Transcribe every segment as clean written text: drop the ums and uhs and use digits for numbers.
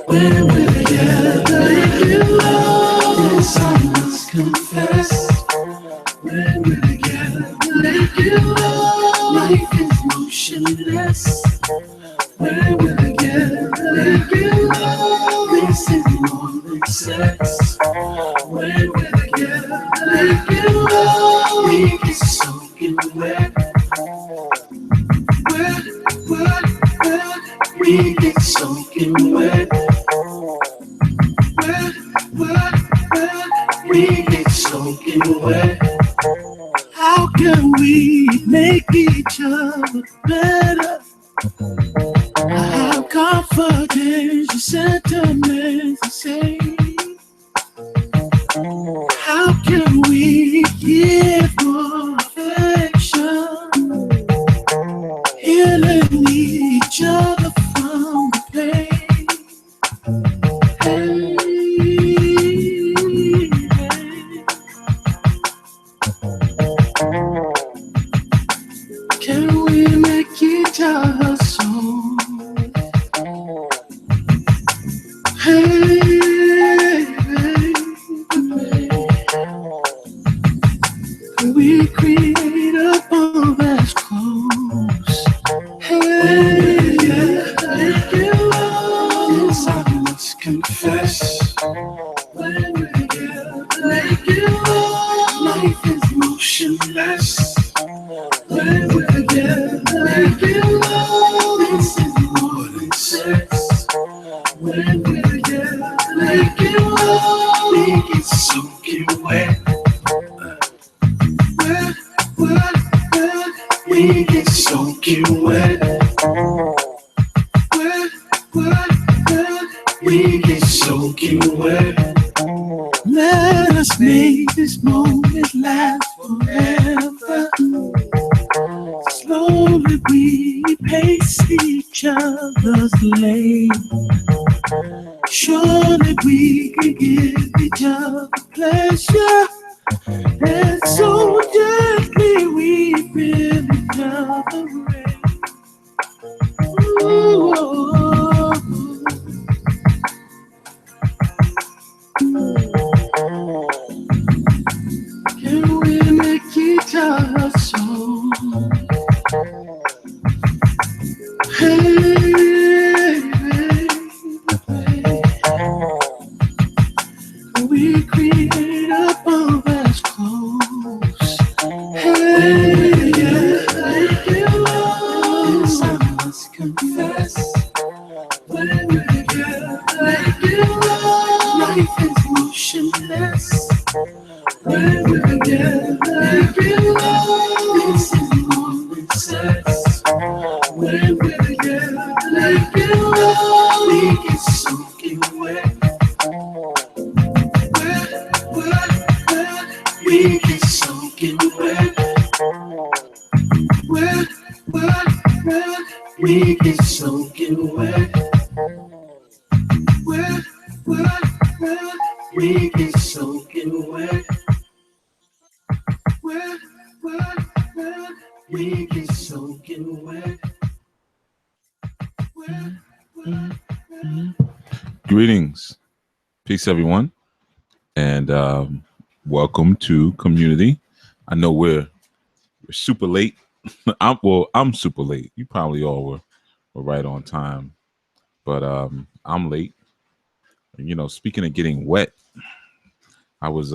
When we're together, making love, yes, I must confess. When we're together, making love, life is motionless. When we're together, making love, this is more than sex. When we're together, making love, we get soaking wet. We get soaking wet. We get soaking wet. How can we make each other better? I have confidence, your sentiments the same. How can we give more affection? Healing each other from the pain. Hey, can we make each other so? Hey, can we create a bond that's close? Hey, make it love, yes, I must confess. When we're together, make it love, life is motionless. When we're together, make it love, this is more than sex. When we're together, make it love, we get soaking wet. We get soaking wet. We get soaking wet. Let us make this moment last forever. Slowly we pace each other's lane. Surely we can give each other pleasure. And so gently we feel each other rain. Ooh. Can we make each other so? Hey, baby, we create a bond that's close. Hey, make it love, I must confess. When we're together, make it love, life is motionless. When we're together, make it love, this is more than sex. When we're together, make it love, we get soaking wet. We get soaking wet. We get soaking wet. We get soaking wet. We get soaking wet. Greetings, peace, everyone, and welcome to Community. I know we're super late. I'm super late. You probably all were right on time, but I'm late. You know, speaking of getting wet, I was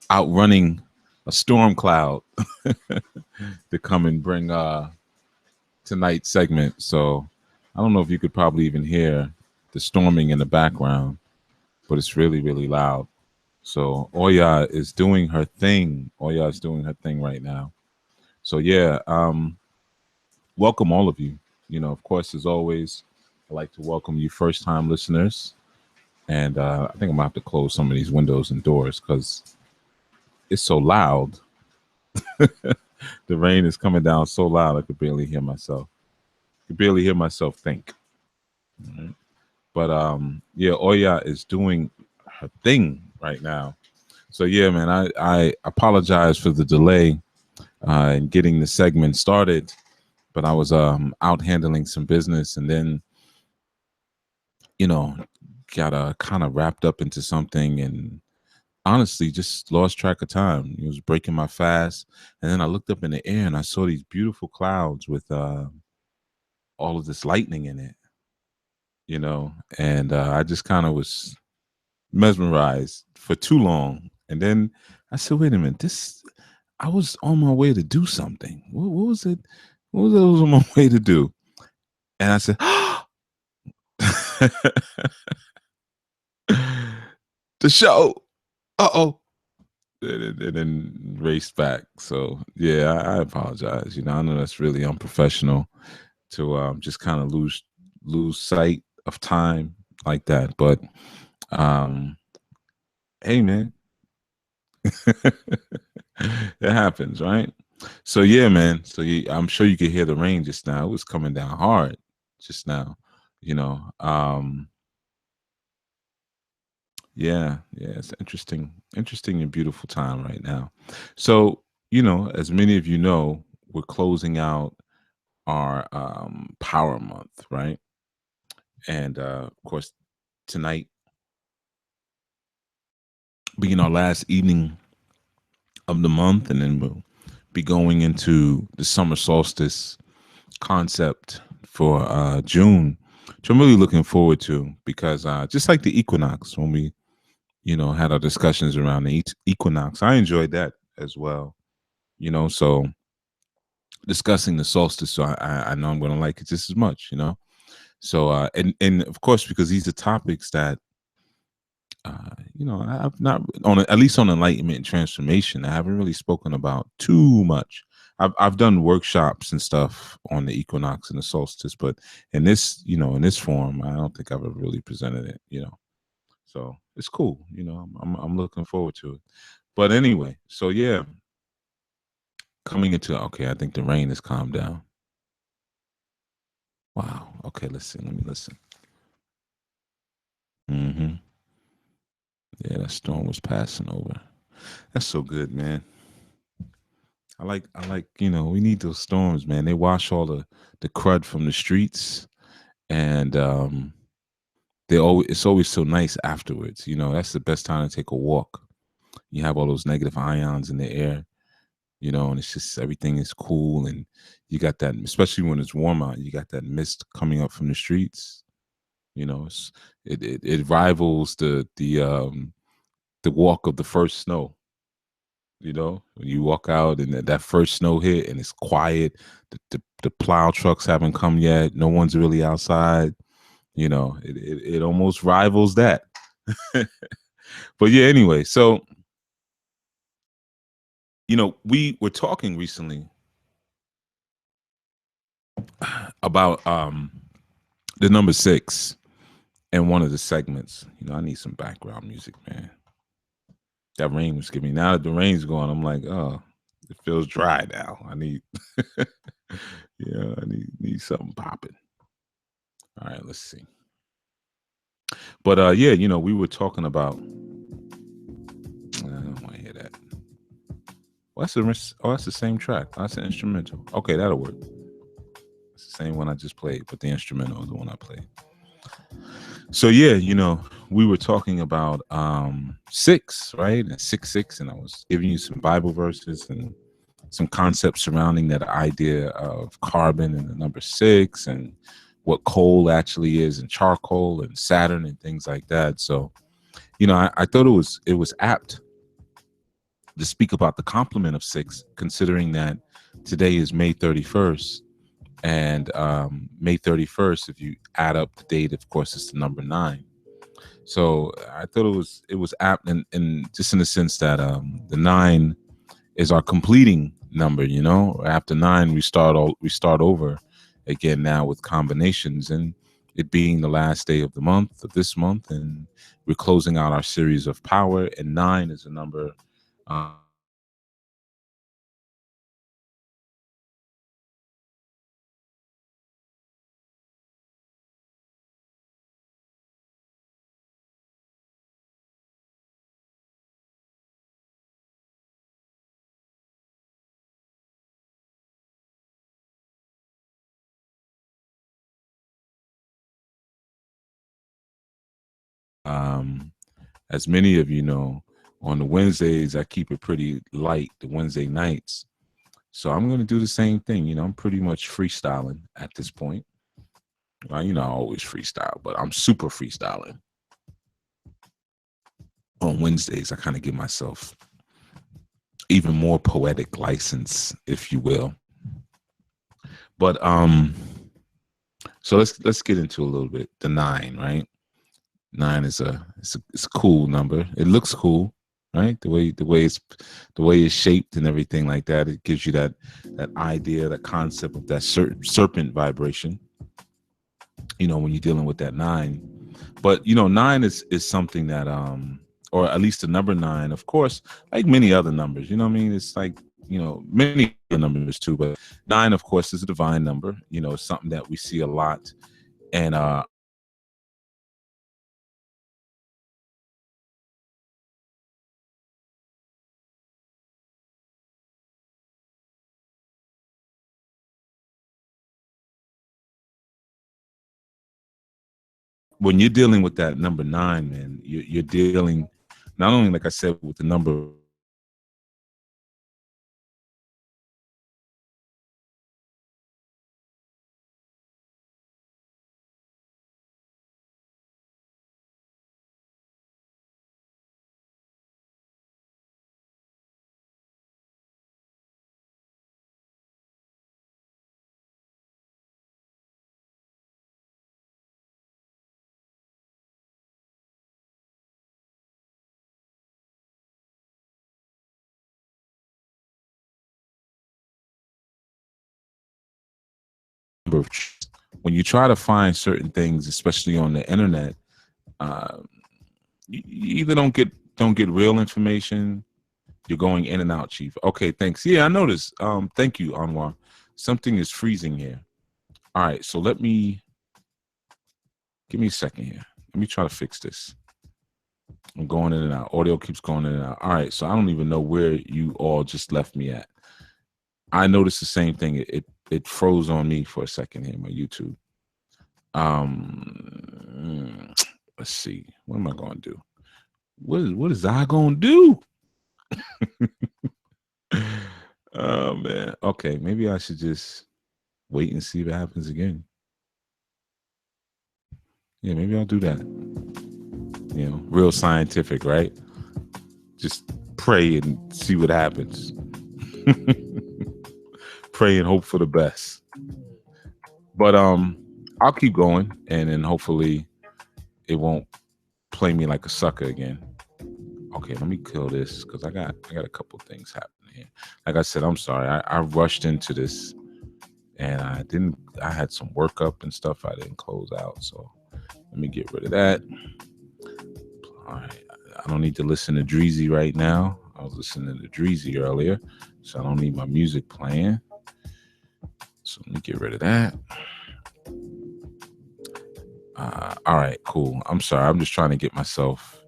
outrunning a storm cloud to come and bring tonight's segment. So I don't know if you could probably even hear the storming in the background, but it's really, really loud. So Oya is doing her thing. Oya is doing her thing right now. So yeah, welcome all of you. You know, of course, as always, I'd like to welcome you first-time listeners. And I think I'm gonna have to close some of these windows and doors because it's so loud. The rain is coming down so loud I could barely hear myself. I could barely hear myself think. Right? But yeah, Oya is doing her thing right now. So yeah, man, I apologize for the delay in getting the segment started, but I was out handling some business, and then you know, got kind of wrapped up into something, and honestly just lost track of time. It was breaking my fast, and then I looked up in the air and I saw these beautiful clouds with all of this lightning in it, and I just kind of was mesmerized for too long. And then I said, wait a minute, this, I was on my way to do something. What was it? What was I was on my way to do? And I said, the show. Uh-oh. And then raced back. So yeah, I apologize. I know that's really unprofessional to just kind of lose sight of time like that. But um, hey, man, it happens, right? So yeah, man. So I'm sure you could hear the rain just now. It was coming down hard just now. You know. Yeah, it's interesting and beautiful time right now. So, as many of you know, we're closing out our Power Month, right? And of course, tonight being our last evening of the month, and then we'll be going into the summer solstice concept for June, which I'm really looking forward to because just like the equinox, when we had our discussions around the equinox, I enjoyed that as well. So discussing the solstice, so I know I'm going to like it just as much. So and of course, because these are topics that I've not at least on enlightenment and transformation, I haven't really spoken about too much. I've done workshops and stuff on the equinox and the solstice, but in this form, I don't think I've ever really presented it. So it's cool. I'm looking forward to it. But anyway, so yeah, coming into okay, I think the rain has calmed down. Wow. Okay, let's see. Let me listen. Hmm. Yeah, that storm was passing over. That's so good, man. I like, we need those storms, man. They wash all the crud from the streets, and it's always so nice afterwards. That's the best time to take a walk. You have all those negative ions in the air, and it's just everything is cool, and you got that, especially when it's warm out, you got that mist coming up from the streets. It rivals the walk of the first snow. When you walk out and that first snow hit and it's quiet, the plow trucks haven't come yet, no one's really outside. It almost rivals that. But yeah, anyway, so we were talking recently about the number 6 in one of the segments. I need some background music, man. That rain was giving me. Now that the rain's gone, I'm like, oh, it feels dry now. I need yeah, I need something popping. All right, let's see. But yeah, we were talking about I don't want to hear that. That's the same track. That's an instrumental. Okay, that'll work. It's the same one I just played, but the instrumental is the one I played. So yeah, we were talking about 6, right? And 6 and I was giving you some Bible verses and some concepts surrounding that idea of carbon and the number 6 and what coal actually is and charcoal and Saturn and things like that. So, I thought it was apt to speak about the complement of 6, considering that today is May 31st. And May 31st, if you add up the date, of course, it's the number 9. So I thought it was apt, and just in the sense that the 9 is our completing number. After 9, we start over again now with combinations, and it being the last day of the month of this month, and we're closing out our series of power. And 9 is a number. As many of you know, on the Wednesdays I keep it pretty light, the Wednesday nights. So I'm going to do the same thing. I'm pretty much freestyling at this point. Well, I always freestyle, but I'm super freestyling. On Wednesdays, I kind of give myself even more poetic license, if you will. But so let's get into a little bit. The 9, right? 9 is it's a cool number. It looks cool, right? The way it's shaped and everything like that. It gives you that idea, that concept of that serpent vibration. When you're dealing with that 9. But 9 is something that or at least the number 9, of course, like many other numbers. You know what I mean? It's like many other numbers too, but 9, of course, is a divine number. It's something that we see a lot, and when you're dealing with that number 9, man, you're dealing not only, like I said, with the number of when you try to find certain things, especially on the internet, you either don't get real information. You're going in and out, Chief. Okay, thanks. Yeah, I noticed. Thank you, Anwar. Something is freezing here. All right, so give me a second here. Let me try to fix this. I'm going in and out. Audio keeps going in and out. All right, so I don't even know where you all just left me at. I noticed the same thing. It froze on me for a second here, my YouTube. Let's see. What am I going to do? What is I going to do? Oh man. Okay, maybe I should just wait and see if it happens again. Yeah, maybe I'll do that. Real scientific, right? Just pray and see what happens. Pray and hope for the best. But I'll keep going, and then hopefully it won't play me like a sucker again. Okay, let me kill this because I got a couple things happening here. Like I said, I'm sorry. I rushed into this, and I had some work up and stuff I didn't close out. So let me get rid of that. All right. I don't need to listen to Dreezy right now. I was listening to Dreezy earlier, so I don't need my music playing. So let me get rid of that. All right, cool. I'm sorry. I'm just trying to get myself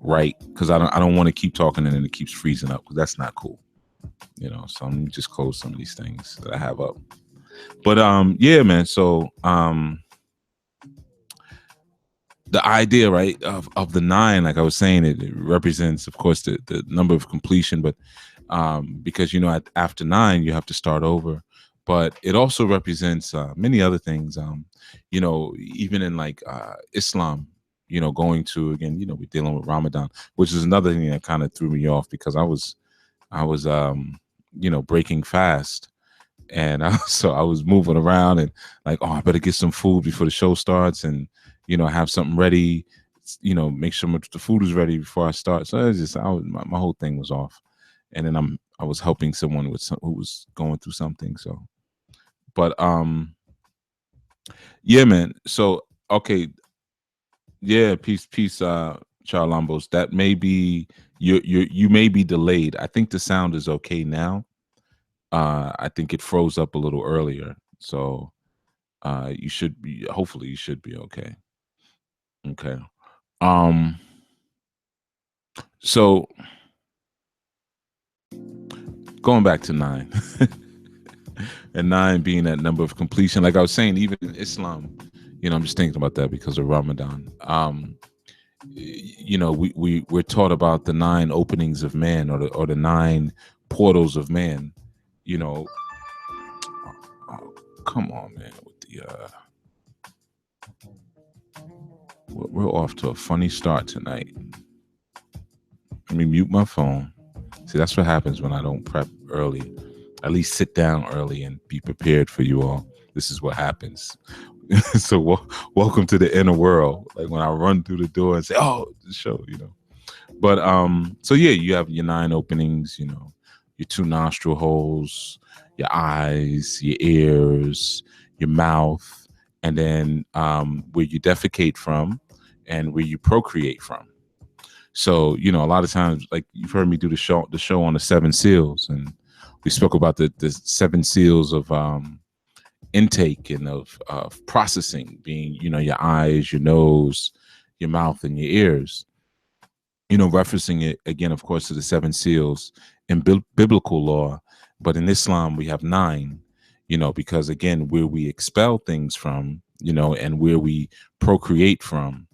right because I don't want to keep talking and then it keeps freezing up because that's not cool. So let me just close some of these things that I have up. But yeah, man. So the idea, right, of the 9, like I was saying, it represents, of course, the number of completion, but because after 9 you have to start over. But it also represents many other things. Even in like Islam, going to, again, we're dealing with Ramadan, which is another thing that kind of threw me off because I was breaking fast. And so I was moving around and like, oh, I better get some food before the show starts and, have something ready, make sure the food is ready before I start. So it's just, my whole thing was off. And then I was helping someone who was going through something. So, but yeah, man. So, okay. Yeah. Peace, Charles Lambos. That may be, you may be delayed. I think the sound is okay now. I think it froze up a little earlier. So, hopefully you should be okay. Okay. So going back to 9 and 9 being that number of completion, like I was saying, even in Islam, I'm just thinking about that because of Ramadan. we're taught about the 9 openings of man, or the 9 portals of man. Oh, come on, man, with the we're off to a funny start tonight. Let me mute my phone. See, that's what happens when I don't prep early. At least sit down early and be prepared for you all. This is what happens. So welcome to the inner world. Like when I run through the door and say, "Oh, the show," But so yeah, you have your 9 openings. Your 2 nostril holes, your eyes, your ears, your mouth, and then where you defecate from, and where you procreate from. So a lot of times, like you've heard me do the show on the 7 seals, and we spoke about the 7 seals of intake and of processing, being your eyes, your nose, your mouth, and your ears. Referencing it again, of course, to the 7 seals in biblical law, but in Islam we have 9. Because again, where we expel things from, and where we procreate from,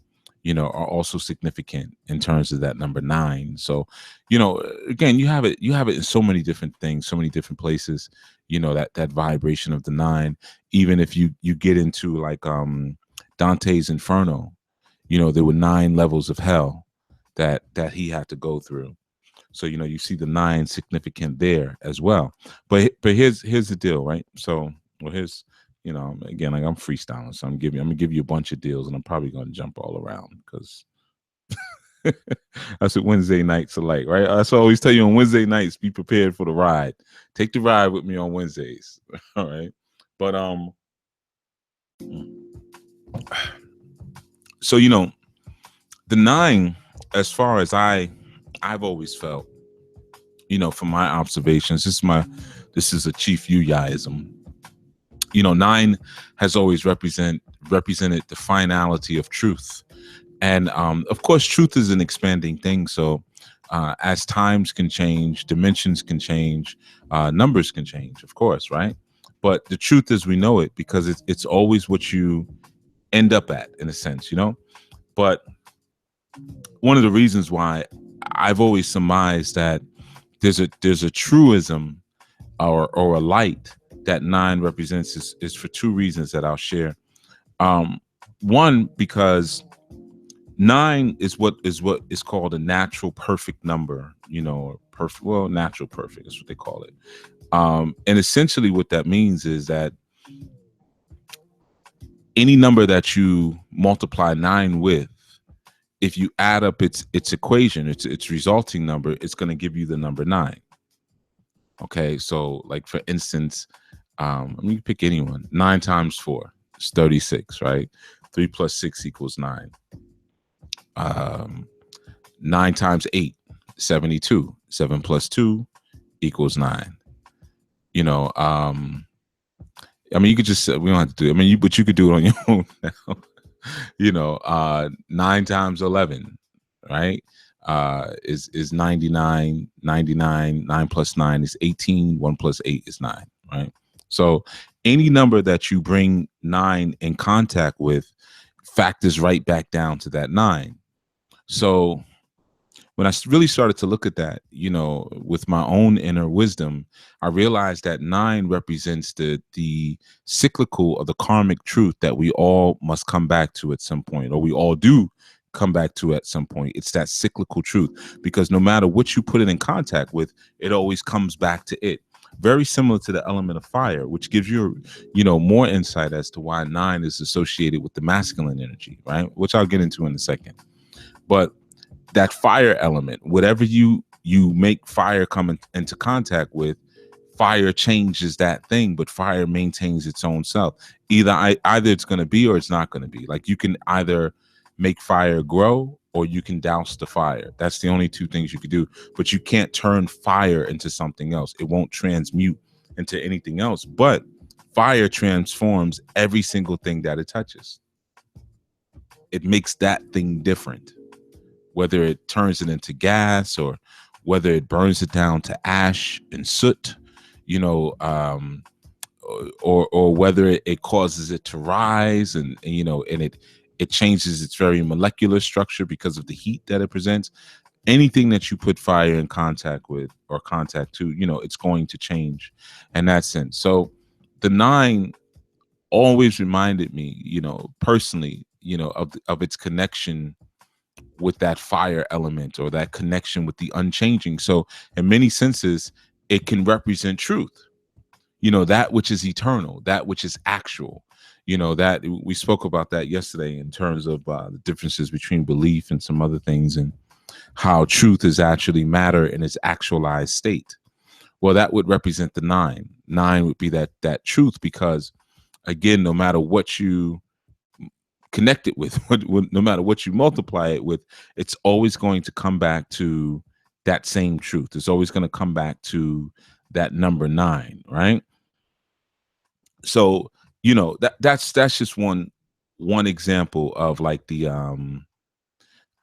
are also significant in terms of that number 9. So, again, you have it in so many different things, so many different places. That vibration of the 9. Even if you get into like Dante's Inferno, there were 9 levels of hell that he had to go through. So you see the 9 significant there as well. But here's the deal, right? So here's again, like I'm freestyling, so I'm gonna give you a bunch of deals, and I'm probably gonna jump all around because that's what Wednesday nights are like, right? That's what I always tell you on Wednesday nights. Be prepared for the ride. Take the ride with me on Wednesdays, all right? But so the 9, as far as I've always felt, from my observations, this is a Chief Yuyaism. 9 has always represented the finality of truth. And of course, truth is an expanding thing. So as times can change, dimensions can change, numbers can change, of course, right? But the truth as we know it, because it's always what you end up at, in a sense, But one of the reasons why I've always surmised that there's a truism or a light that 9 represents is for 2 reasons that I'll share. One, because 9 is what is called a natural perfect number, natural perfect is what they call it. And essentially what that means is that any number that you multiply 9 with, if you add up its equation, its resulting number, it's going to give you the number 9. Okay, so like for instance, you pick anyone. 9 times 4 is 36, right? 3 plus 6 equals 9. 9 times 8, 72. 7 plus 2 equals 9. You could just, we don't have to do it. But you could do it on your own now. 9 times 11, right? Is 99. 99. 9 plus 9 is 18. 1 plus 8 is 9, right? So any number that you bring 9 in contact with factors right back down to that 9. So when I really started to look at that, with my own inner wisdom, I realized that 9 represents the cyclical or the karmic truth that we all must come back to at some point, or we all do come back to at some point. It's that cyclical truth, because no matter what you put it in contact with, it always comes back to it. Very similar to the element of fire, which gives you, more insight as to why 9 is associated with the masculine energy, right? Which I'll get into in a second. But that fire element, whatever you make fire come into contact with, fire changes that thing, but fire maintains its own self. Either it's going to be or it's not going to be. Like you can either make fire grow or you can douse the fire. That's the only 2 things you could do. But you can't turn fire into something else. It won't transmute into anything else. But fire transforms every single thing that it touches. It makes that thing different. Whether it turns it into gas or whether it burns it down to ash and soot, or whether it causes it to rise and It changes its very molecular structure because of the heat that it presents. Anything that you put fire in contact with or contact to, it's going to change in that sense. So the 9 always reminded me, personally, of its connection with that fire element, or that connection with the unchanging. So in many senses, it can represent truth, that which is eternal, that which is actual. That we spoke about that yesterday in terms of the differences between belief and some other things, and how truth is actually matter in its actualized state. Well, that would represent the 9. 9 would be that truth, because again, no matter what you connect it with, no matter what you multiply it with, it's always going to come back to that same truth. It's always going to come back to that number 9, right? So that's just one example of like the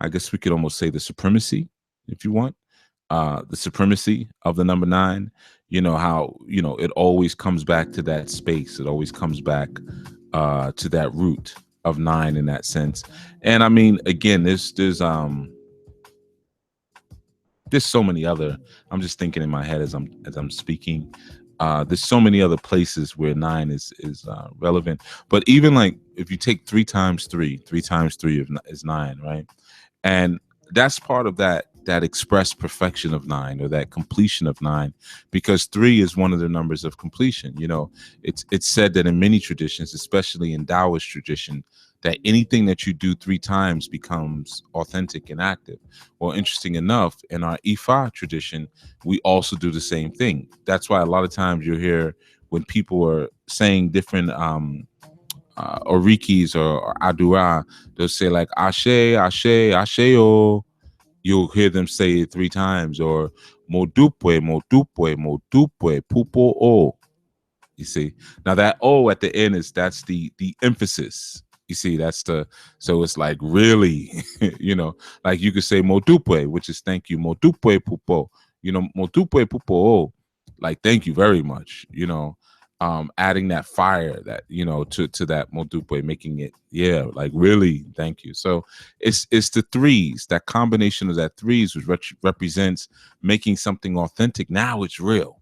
I guess we could almost say the supremacy, if you want, the supremacy of the number 9. How it always comes back to that space. It always comes back to that root of 9 in that sense. And I mean, again, there's so many other, I'm just thinking in my head as I'm speaking, there's so many other places where 9 is relevant. But even like if you take 3 times 3, 3 times 3 is 9, right? And that's part of that express perfection of 9, or that completion of 9, because 3 is one of the numbers of completion. It's said that in many traditions, especially in Taoist tradition, that anything that you do 3 times becomes authentic and active. Well, interesting enough, in our Ifa tradition, we also do the same thing. That's why a lot of times you'll hear when people are saying different orikis or adura, they'll say like ashe, ashe, asheo. You'll hear them say it 3 times, or modupwe, modupwe, modupwe, pupo o. You see, now that o at the end that's the emphasis. You see, so it's like really, like you could say modupwe, which is thank you, modupwe pupo, modupwe pupo o, like thank you very much, adding that fire, that to that modupwe, making it, yeah, like really thank you. So it's the 3s, that combination of that 3s, which represents making something authentic. Now it's real,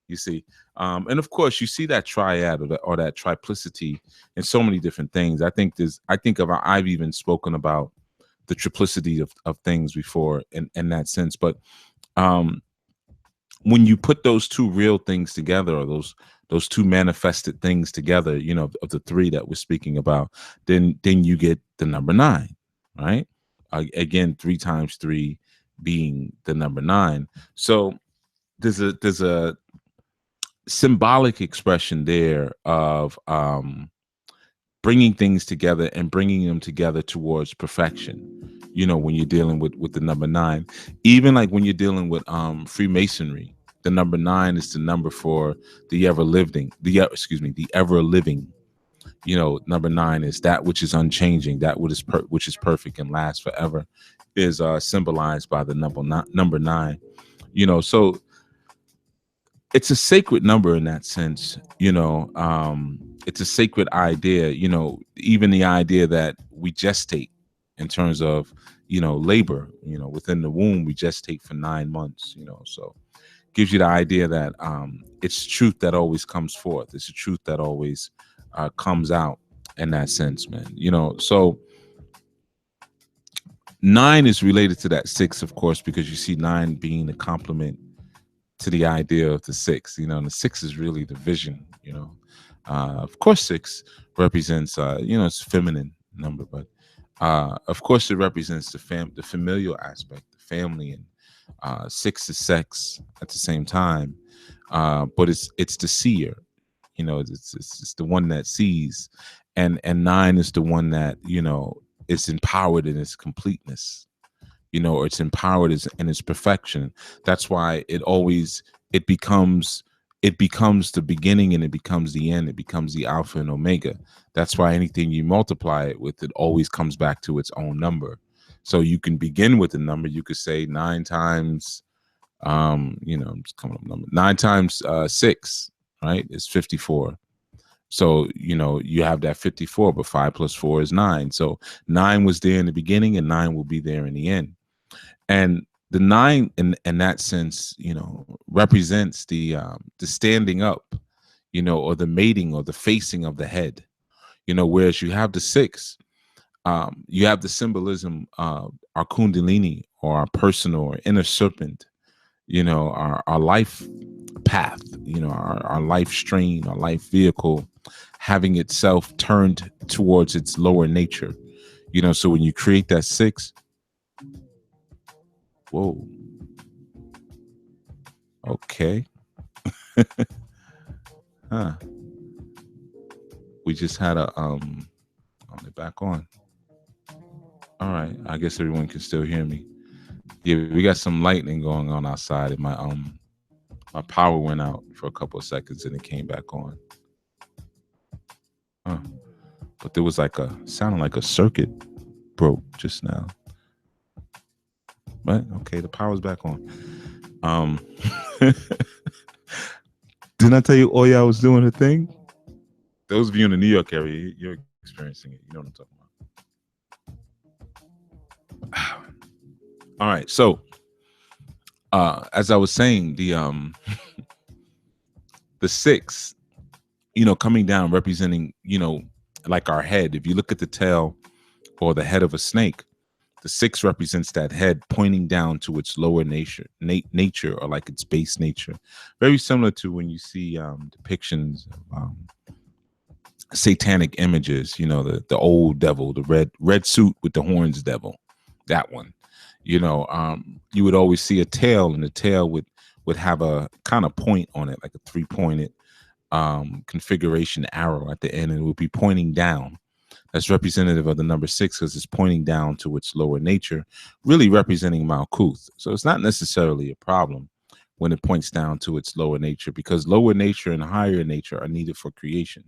you see. And of course, you see that triad, or that triplicity in so many different things. I've even spoken about the triplicity of things before in that sense. But when you put those 2 real things together, or those 2 manifested things together, of the 3 that we're speaking about, then you get the number 9, right? Again, 3 times 3 being the number 9. So there's a symbolic expression there of bringing things together and bringing them together towards perfection. When you're dealing with the number 9, even like when you're dealing with Freemasonry, the number 9 is the number for the ever living. The ever living. Number 9 is that which is unchanging, that which is perfect and lasts forever, is symbolized by the number 9. So it's a sacred number in that sense. It's a sacred idea. Even the idea that we gestate in terms of labor, within the womb, we gestate for 9 months. So gives you the idea that it's truth that always comes forth. It's a truth that always comes out in that sense, man. So 9 is related to that 6, of course, because you see 9 being a complement to the idea of the 6, and the 6 is really the vision. Of course 6 represents it's a feminine number, but of course it represents the familial aspect, the family, and 6 is sex at the same time, but it's the seer, it's the one that sees, and 9 is the one that is empowered in its completeness, or it's empowered in its perfection. That's why it becomes the beginning, and it becomes the end. It becomes the alpha and omega. That's why anything you multiply it with, it always comes back to its own number. So you can begin with a number. You could say 9 times I'm just coming up number 9 times 6, right? It's 54. So, you have that 54, but 5 plus 4 is 9. So 9 was there in the beginning and 9 will be there in the end. And the 9 in that sense, represents the standing up, or the mating or the facing of the head, whereas you have the 6, you have the symbolism of our Kundalini or our personal or inner serpent, our life path, our life strain, our life vehicle having itself turned towards its lower nature. So when you create that 6, whoa, okay, huh? We just had on it back on. All right, I guess everyone can still hear me. Yeah, we got some lightning going on outside, and my power went out for a couple of seconds, and it came back on. Huh. But there was sounded like a circuit broke just now. But okay, the power's back on. Didn't I tell you Oya was doing her thing? Those of you in the New York area, you're experiencing it. You know what I'm talking about. All right, so as I was saying, the 6, coming down, representing, like our head. If you look at the tail or the head of a snake, the 6 represents that head pointing down to its lower nature, or like its base nature. Very similar to when you see depictions of satanic images, the old devil, the red suit with the horns devil, that one. You would always see a tail, and the tail would have a kind of point on it, like a 3-pointed configuration arrow at the end, and it would be pointing down. That's representative of the number 6 because it's pointing down to its lower nature, really representing Malkuth. So it's not necessarily a problem when it points down to its lower nature, because lower nature and higher nature are needed for creation.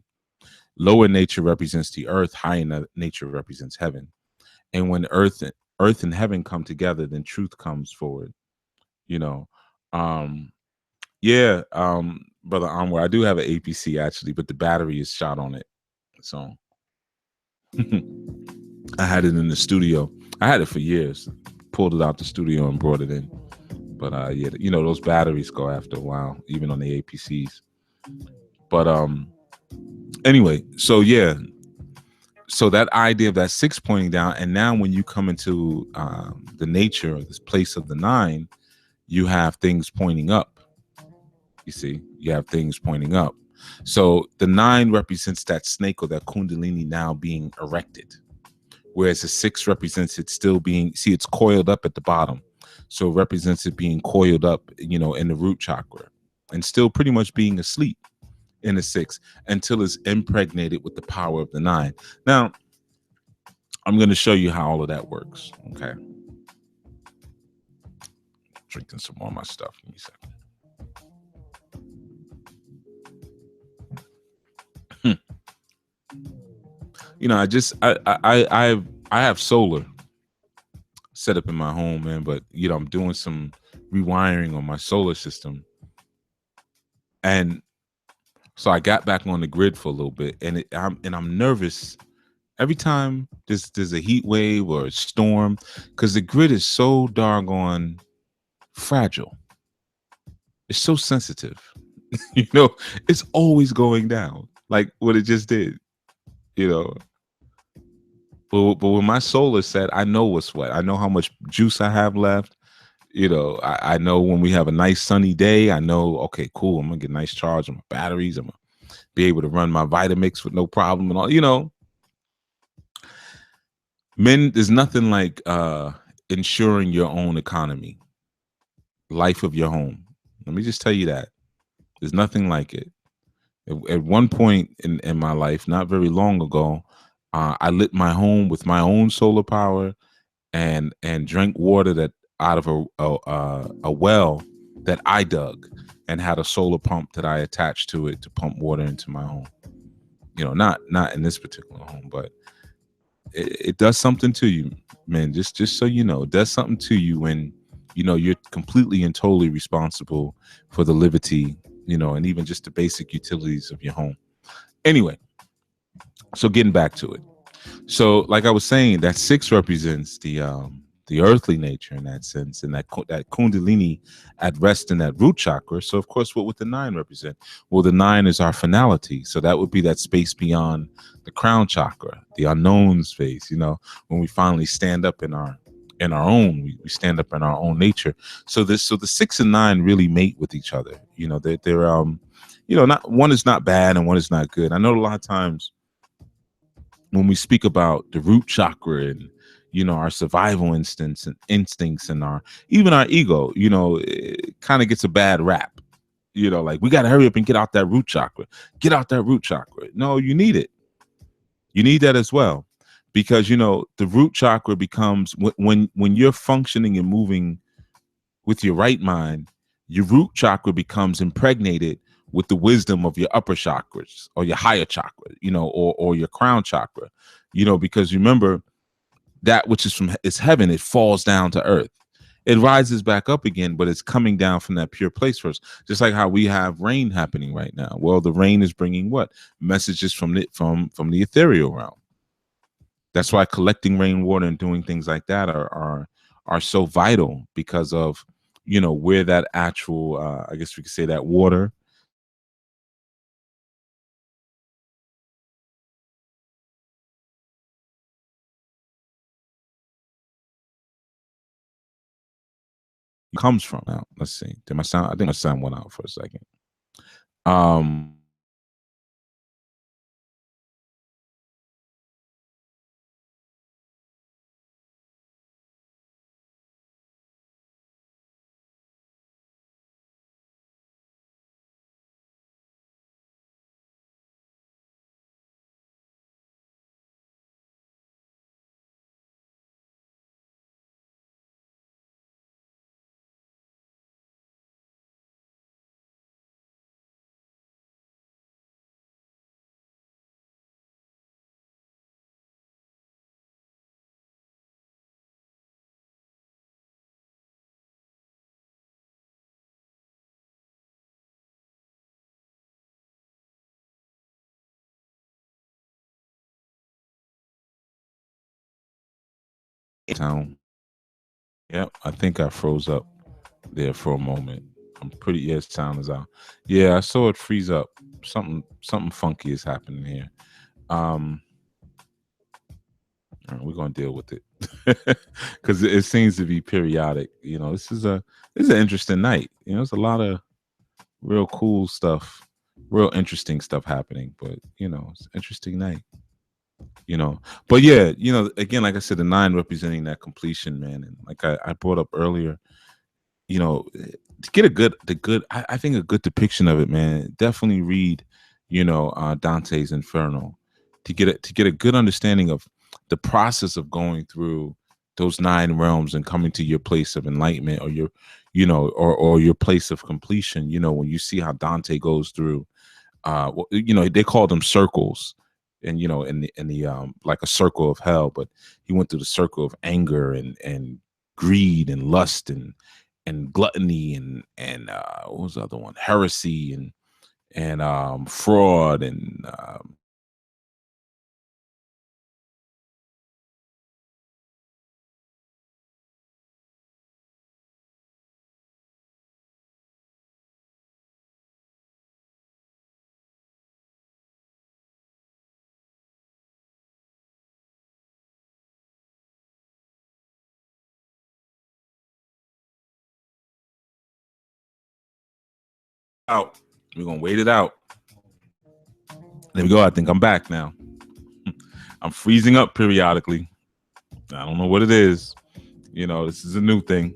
Lower nature represents the earth, higher nature represents heaven. And when earth and heaven come together, then truth comes forward. Yeah, Brother Anwar, I do have an APC actually, but the battery is shot on it. So I had it in the studio. I had it for years. Pulled it out the studio and brought it in. But yeah, those batteries go after a while, even on the APCs. But anyway, so yeah. So that idea of that 6 pointing down, and now when you come into the nature of this place of the 9, you have things pointing up. You see, you have things pointing up. So the 9 represents that snake or that Kundalini now being erected, whereas the 6 represents it still being, see, it's coiled up at the bottom. So it represents it being coiled up, in the root chakra, and still pretty much being asleep in the 6 until it's impregnated with the power of the 9. Now, I'm going to show you how all of that works. Okay. Drinking some more of my stuff. Give me a second. I have solar set up in my home, man, but I'm doing some rewiring on my solar system, and so I got back on the grid for a little bit, and I'm nervous every time there's a heat wave or a storm, because the grid is so doggone fragile. It's so sensitive. It's always going down, like what it just did. But when my solar set, I know what's what. I know how much juice I have left. I know when we have a nice sunny day, I know, okay, cool, I'm gonna get a nice charge on my batteries. I'm gonna be able to run my Vitamix with no problem and all. Men, there's nothing like ensuring your own economy, life of your home. Let me just tell you that. There's nothing like it. At one point in my life, not very long ago, I lit my home with my own solar power and drank water that out of a well that I dug, and had a solar pump that I attached to it to pump water into my home. Not in this particular home, but it does something to you, man. Just so you know, it does something to you when you're completely and totally responsible for the liberty, and even just the basic utilities of your home. Anyway, so getting back to it. So, like I was saying, that six represents the earthly nature in that sense, and that Kundalini at rest in that root chakra. So, of course, what would the nine represent? Well, the nine is our finality. So that would be that space beyond the crown chakra, the unknown space. You know, when we finally stand up in our own, we stand up in our own nature. So the six and nine really mate with each other. You know, they're you know, not one is not bad and one is not good. I know a lot of times when we speak about the root chakra and you know our survival instincts and our even our ego, you know, it kind of gets a bad rap. You know, like we got to hurry up and get out that root chakra, get out that root chakra. No, you need it. You need that as well, because you know the root chakra becomes when you're functioning and moving with your right mind, your root chakra becomes impregnated with the wisdom of your upper chakras or your higher chakra, you know, or your crown chakra, you know, because remember that which is from is heaven, it falls down to earth. It rises back up again, but it's coming down from that pure place first. Just like how we have rain happening right now. Well, the rain is bringing what messages from the ethereal realm. That's why collecting rainwater and doing things like that are so vital because of you know where that actual I guess we could say that water comes from. Now let's see. Did my sound? I think my sound went out for a second. Um, sound. Yep, I think I froze up there for a moment. I'm pretty. Yeah, sound is out. Yeah, I saw it freeze up. Something funky is happening here. Um, all right, we're gonna deal with it because it seems to be periodic. You know, this is an interesting night. You know, there's a lot of real cool stuff, real interesting stuff happening. But you know, it's an interesting night. You know, but yeah, you know, again, like I said, the nine representing that completion, man, and like I brought up earlier, you know, to get a good I think a good depiction of it, man, definitely read, you know, Dante's Inferno to get a good understanding of the process of going through those nine realms and coming to your place of enlightenment or your, you know, or your place of completion. You know, when you see how Dante goes through you know, they called them circles, and you know, in the like a circle of hell, but he went through the circle of anger and greed and lust and gluttony and what was the other one, heresy and fraud and out. We're gonna wait it out. There we go. I think I'm back now. I'm freezing up periodically. I don't know what it is. You know, this is a new thing.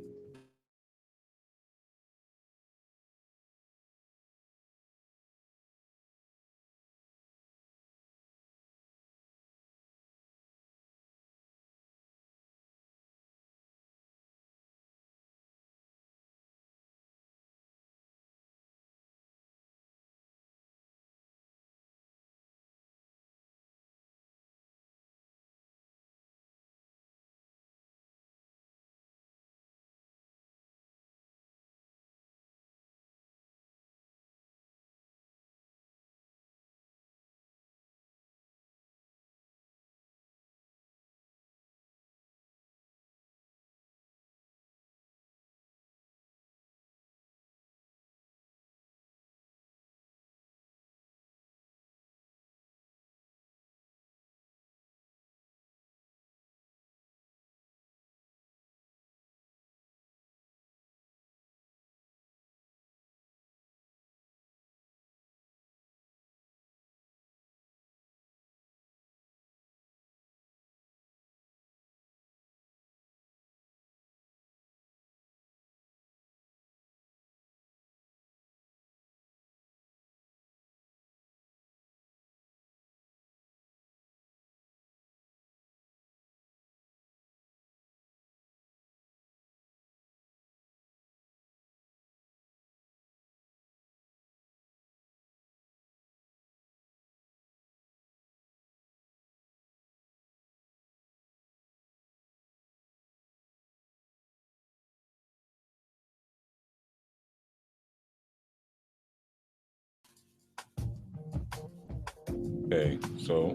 Okay, so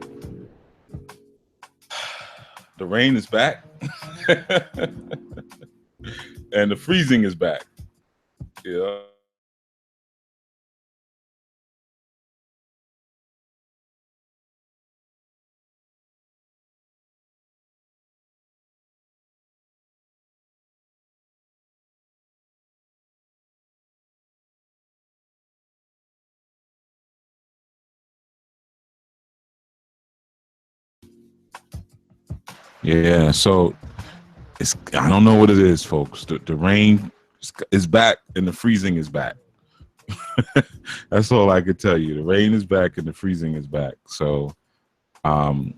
the rain is back, and the freezing is back. Yeah. Yeah, so it's I don't know what it is, folks. The rain is back and the freezing is back. That's all I could tell you. The rain is back and the freezing is back. So um,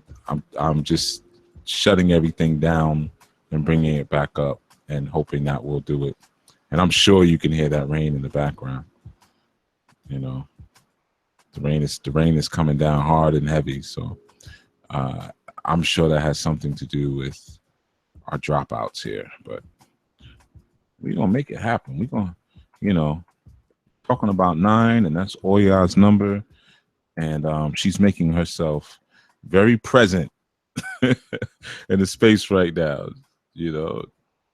I'm just shutting everything down and bringing it back up and hoping that will do it. And I'm sure you can hear that rain in the background. You know, the rain is coming down hard and heavy. So uh, I'm sure that has something to do with our dropouts here. But we're gonna make it happen. We're gonna, you know, talking about 9, and that's Oya's number, and she's making herself very present in the space right now. You know,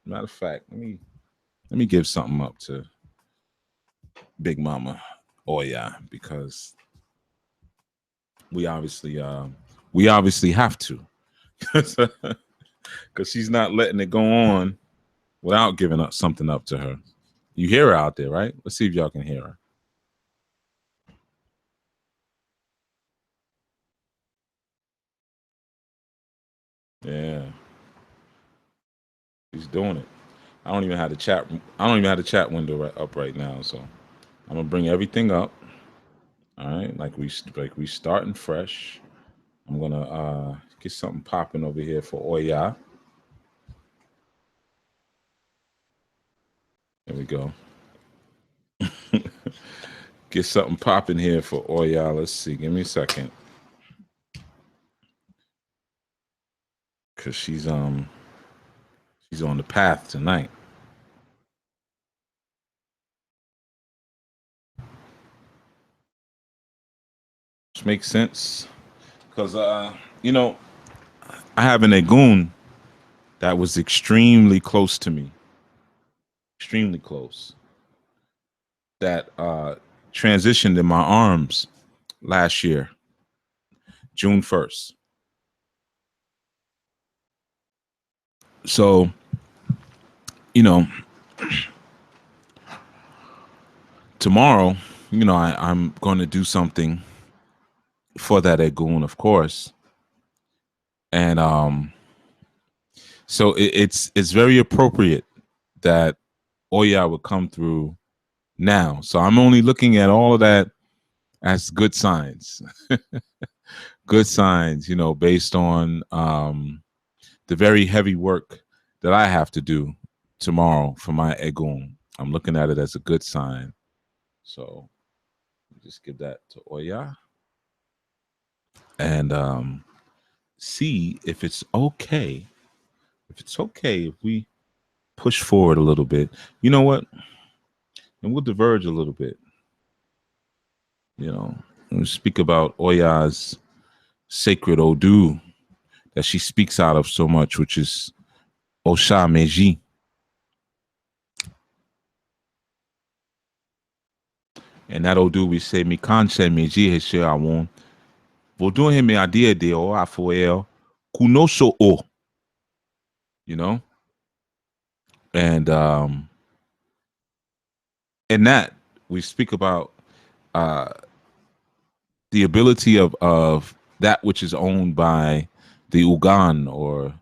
matter of fact, let me give something up to Big Mama Oya because we obviously have to because she's not letting it go on without giving up something up to her. You hear her out there, right? Let's see if y'all can hear her. Yeah, she's doing it. I don't even have the chat. I don't even have the chat window up right now. So I'm gonna bring everything up. All right, like we starting fresh. I'm gonna get something popping over here for Oya. There we go. Get something popping here for Oya. Let's see. Give me a second, cause she's on the path tonight. Which makes sense, cause you know I have an Egun that was extremely close to me, extremely close. That transitioned in my arms last year, June 1st. So, you know, tomorrow, I'm going to do something for that Egun, of course. And so it's very appropriate that Oya would come through now. So I'm only looking at all of that as good signs. Good signs, based on the very heavy work that I have to do tomorrow for my Egun. I'm looking at it as a good sign. So just give that to Oya and see if it's okay. If it's okay if we push forward a little bit. You know what? And we'll diverge a little bit. And speak about Oya's sacred Odu that she speaks out of so much, which is Osha Meji. And that Odu we say mi kanche meji heshe awon. Vodun heme adie de o afoel kunoso o. You know? And in that we speak about uh the ability of that which is owned by the Ugan, or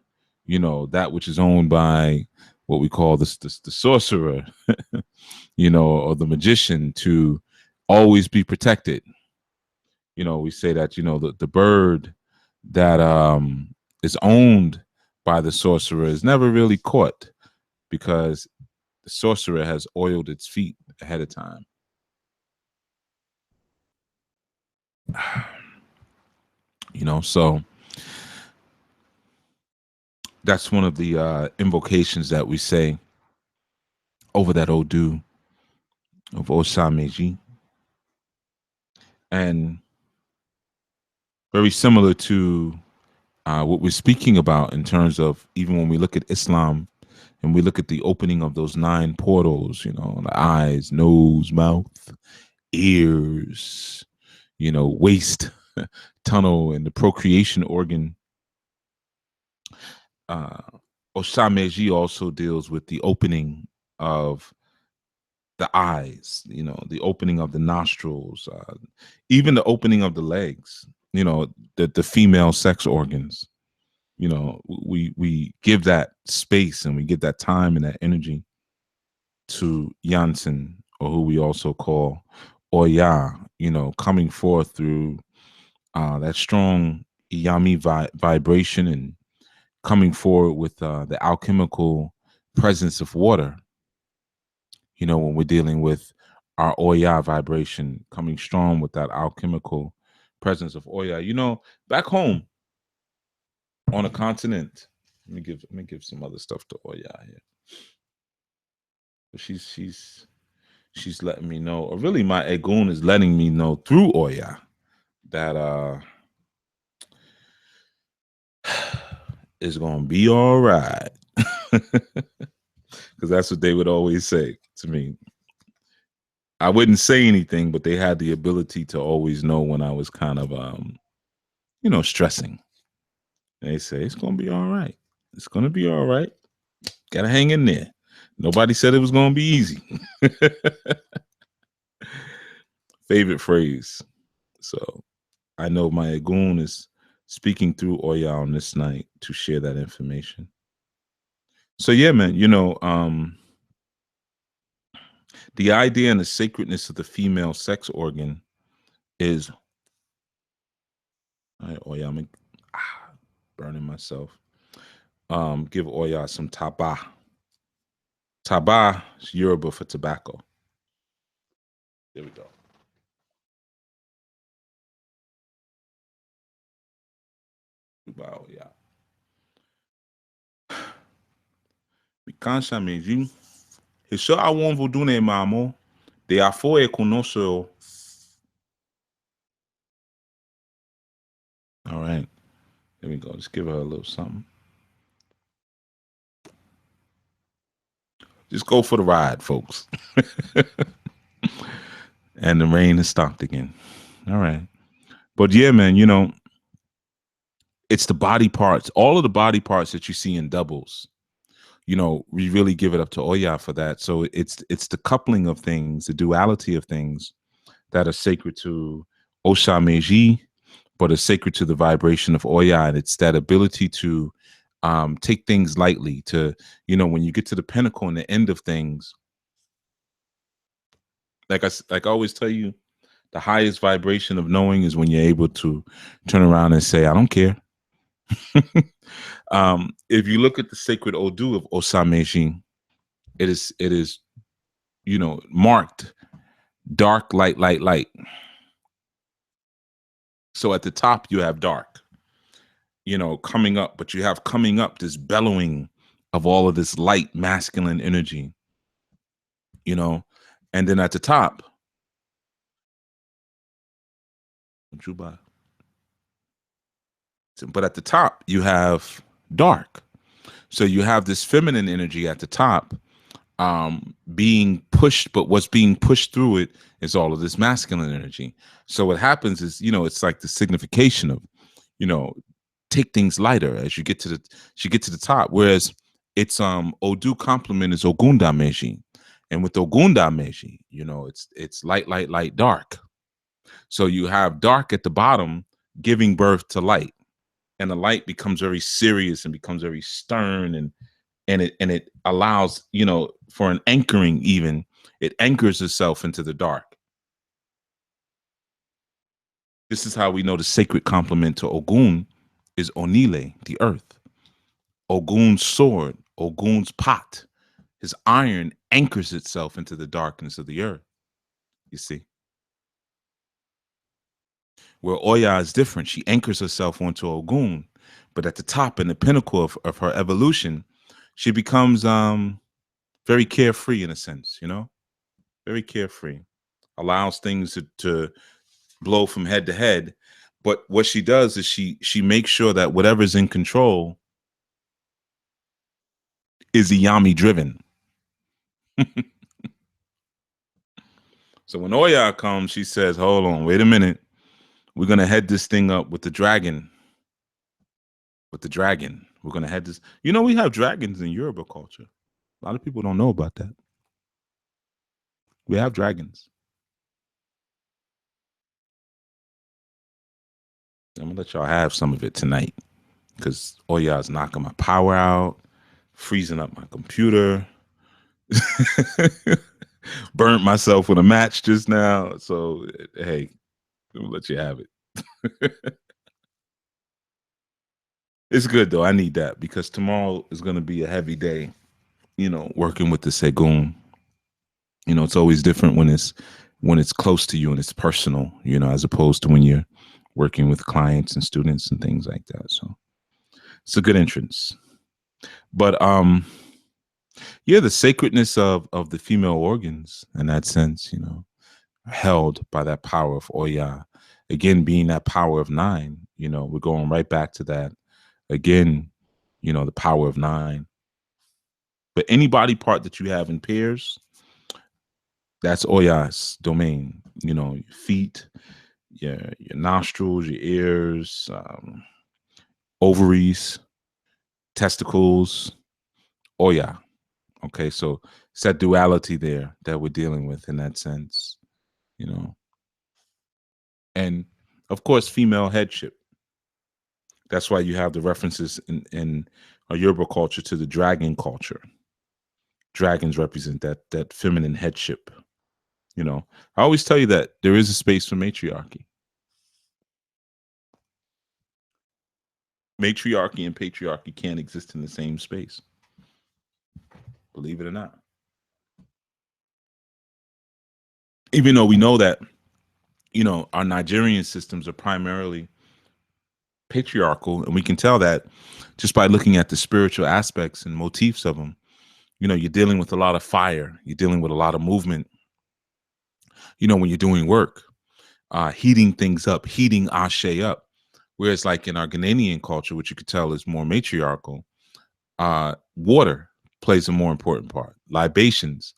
that which is owned by what we call the sorcerer, or the magician, to always be protected. We say that the bird that is owned by the sorcerer is never really caught because the sorcerer has oiled its feet ahead of time. So that's one of the invocations that we say over that Odu of Osameji. And very similar to what we're speaking about in terms of even when we look at Islam and we look at the opening of those 9 portals, you know, the eyes, nose, mouth, ears, you know, waist, tunnel, and the procreation organ. Oshameji also deals with the opening of the eyes, you know, the opening of the nostrils, even the opening of the legs, you know, the female sex organs. You know, we give that space and we give that time and that energy to Janssen, or who we also call Oya, you know, coming forth through that strong Iyami vibration and coming forward with the alchemical presence of water. You know, when we're dealing with our Oya vibration, coming strong with that alchemical presence of Oya. You know, back home on a continent, let me give some other stuff to Oya here. She's letting me know, or really my Egun is letting me know through Oya that it's gonna be all right. Because that's what they would always say to me. I wouldn't say anything, but they had the ability to always know when I was kind of you know, stressing. And they say it's gonna be all right. It's gonna be all right. Gotta hang in there. Nobody said it was gonna be easy. Favorite phrase. So I know my Egun is speaking through Oya on this night to share that information. So yeah, man, you know, the idea and the sacredness of the female sex organ is Oya, I'm burning myself. Give Oya some taba. Taba is Yoruba for tobacco. There we go. Wow, yeah. Kansa meji. Isso I won't do ne mamo. They are for a conoso. All right. There we go. Just give her a little something. Just go for the ride, folks. And the rain has stopped again. All right. But yeah, man, you know, it's the body parts, all of the body parts that you see in doubles. You know, we really give it up to Oya for that. So it's the coupling of things, the duality of things that are sacred to Osha Meiji, but are sacred to the vibration of Oya. And it's that ability to take things lightly, to, you know, when you get to the pinnacle and the end of things, like I always tell you, the highest vibration of knowing is when you're able to turn around and say, I don't care. If you look at the sacred Odu of Osameji, it is, you know, marked dark, light, light, light. So at the top you have dark, you know, coming up, but you have coming up this bellowing of all of this light masculine energy, you know, and then at the top, but at the top you have dark. So you have this feminine energy at the top being pushed, but what's being pushed through it is all of this masculine energy. So what happens is, you know, it's like the signification of, you know, take things lighter as you get to the top. Whereas it's Odu complement is Ogunda Meji. And with Ogunda Meji, you know, it's light, light, light, dark. So you have dark at the bottom giving birth to light. And the light becomes very serious and becomes very stern, and it allows, you know, for an anchoring, even it anchors itself into the dark. This is how we know the sacred complement to Ogun is Onile, the earth. Ogun's sword, Ogun's pot, his iron anchors itself into the darkness of the earth. You see, where Oya is different. She anchors herself onto Ogun, but at the top and the pinnacle of her evolution, she becomes very carefree in a sense, you know, very carefree, allows things to blow from head to head, But what she does is she makes sure that whatever's in control is Iyami driven. So when Oya comes, she says, hold on, wait a minute. We're going to head this thing up with the dragon. With the dragon. We're going to head this. You know, we have dragons in Yoruba culture. A lot of people don't know about that. We have dragons. I'm going to let y'all have some of it tonight because Oya is knocking my power out, freezing up my computer. Burnt myself with a match just now. So, hey, we'll let you have it. It's good, though. I need that because tomorrow is going to be a heavy day, you know, working with the Segun. You know, it's always different when it's close to you and it's personal, you know, as opposed to when you're working with clients and students and things like that. So it's a good entrance. But yeah, the sacredness of the female organs in that sense, you know, held by that power of Oya. Again, being that power of 9, you know, we're going right back to that. Again, you know, the power of 9. But any body part that you have in pairs, that's Oya's domain. You know, your feet, your nostrils, your ears, ovaries, testicles, Oya. Okay, so it's that duality there that we're dealing with in that sense, you know. And of course, female headship. That's why you have the references in a Yoruba culture to the dragon culture. Dragons represent that feminine headship. You know, I always tell you that there is a space for matriarchy. Matriarchy and patriarchy can't exist in the same space. Believe it or not. Even though we know that, you know, our Nigerian systems are primarily patriarchal, and we can tell that just by looking at the spiritual aspects and motifs of them. You know, you're dealing with a lot of fire. You're dealing with a lot of movement. You know, when you're doing work, heating things up, heating Ashe up. Whereas like in our Ghanaian culture, which you could tell is more matriarchal, water plays a more important part. Libations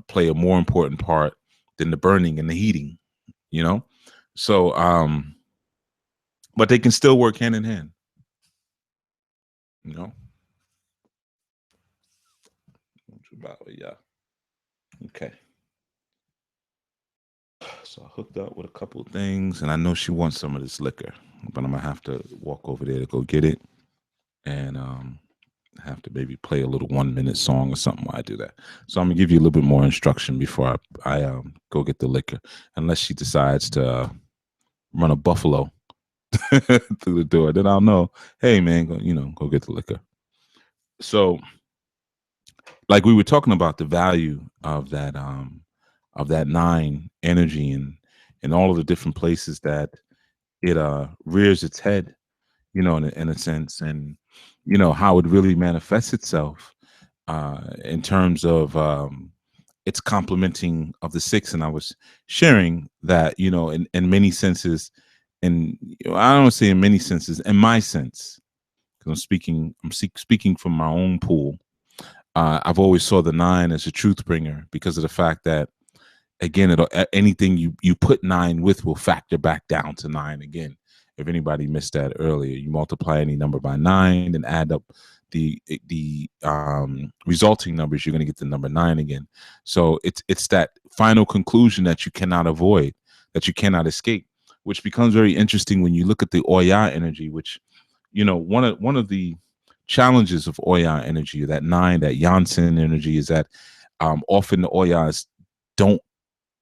play a more important part than the burning and the heating, you know? So, but they can still work hand in hand, you know? Yeah. Okay. So I hooked up with a couple of things, and I know she wants some of this liquor, but I'm gonna have to walk over there to go get it, and have to maybe play a little 1-minute song or something while I do that. So I'm gonna give you a little bit more instruction before I go get the liquor, unless she decides to run a buffalo through the door. Then I'll know, hey man, go get the liquor. So, like we were talking about the value of that 9 energy and all of the different places that it rears its head, you know, in a sense, and you know how it really manifests itself in terms of its complementing of the 6. And I was sharing that, you know, in many senses, and I don't say in many senses, in my sense, because I'm speaking from my own pool. I've always saw the 9 as a truth bringer because of the fact that, again, anything you put 9 with will factor back down to 9 again. If anybody missed that earlier, you multiply any number by 9 and add up the resulting numbers, you're going to get the number 9 again. So it's that final conclusion that you cannot avoid, that you cannot escape, which becomes very interesting when you look at the Oya energy, which, you know, one of the challenges of Oya energy, that 9, that Janssen energy, is that often the Oyas don't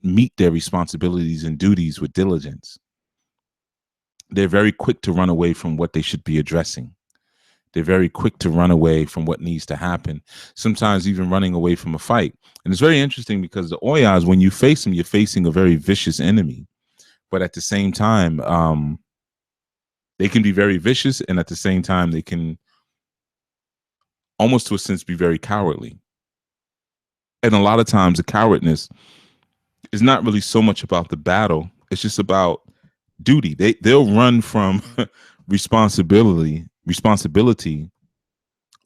meet their responsibilities and duties with diligence. They're very quick to run away from what they should be addressing. They're very quick to run away from what needs to happen, sometimes even running away from a fight. And it's very interesting because the Oyas, when you face them, you're facing a very vicious enemy. But at the same time, they can be very vicious, and at the same time, they can almost to a sense be very cowardly. And a lot of times the cowardness is not really so much about the battle. It's just about duty. They'll run from responsibility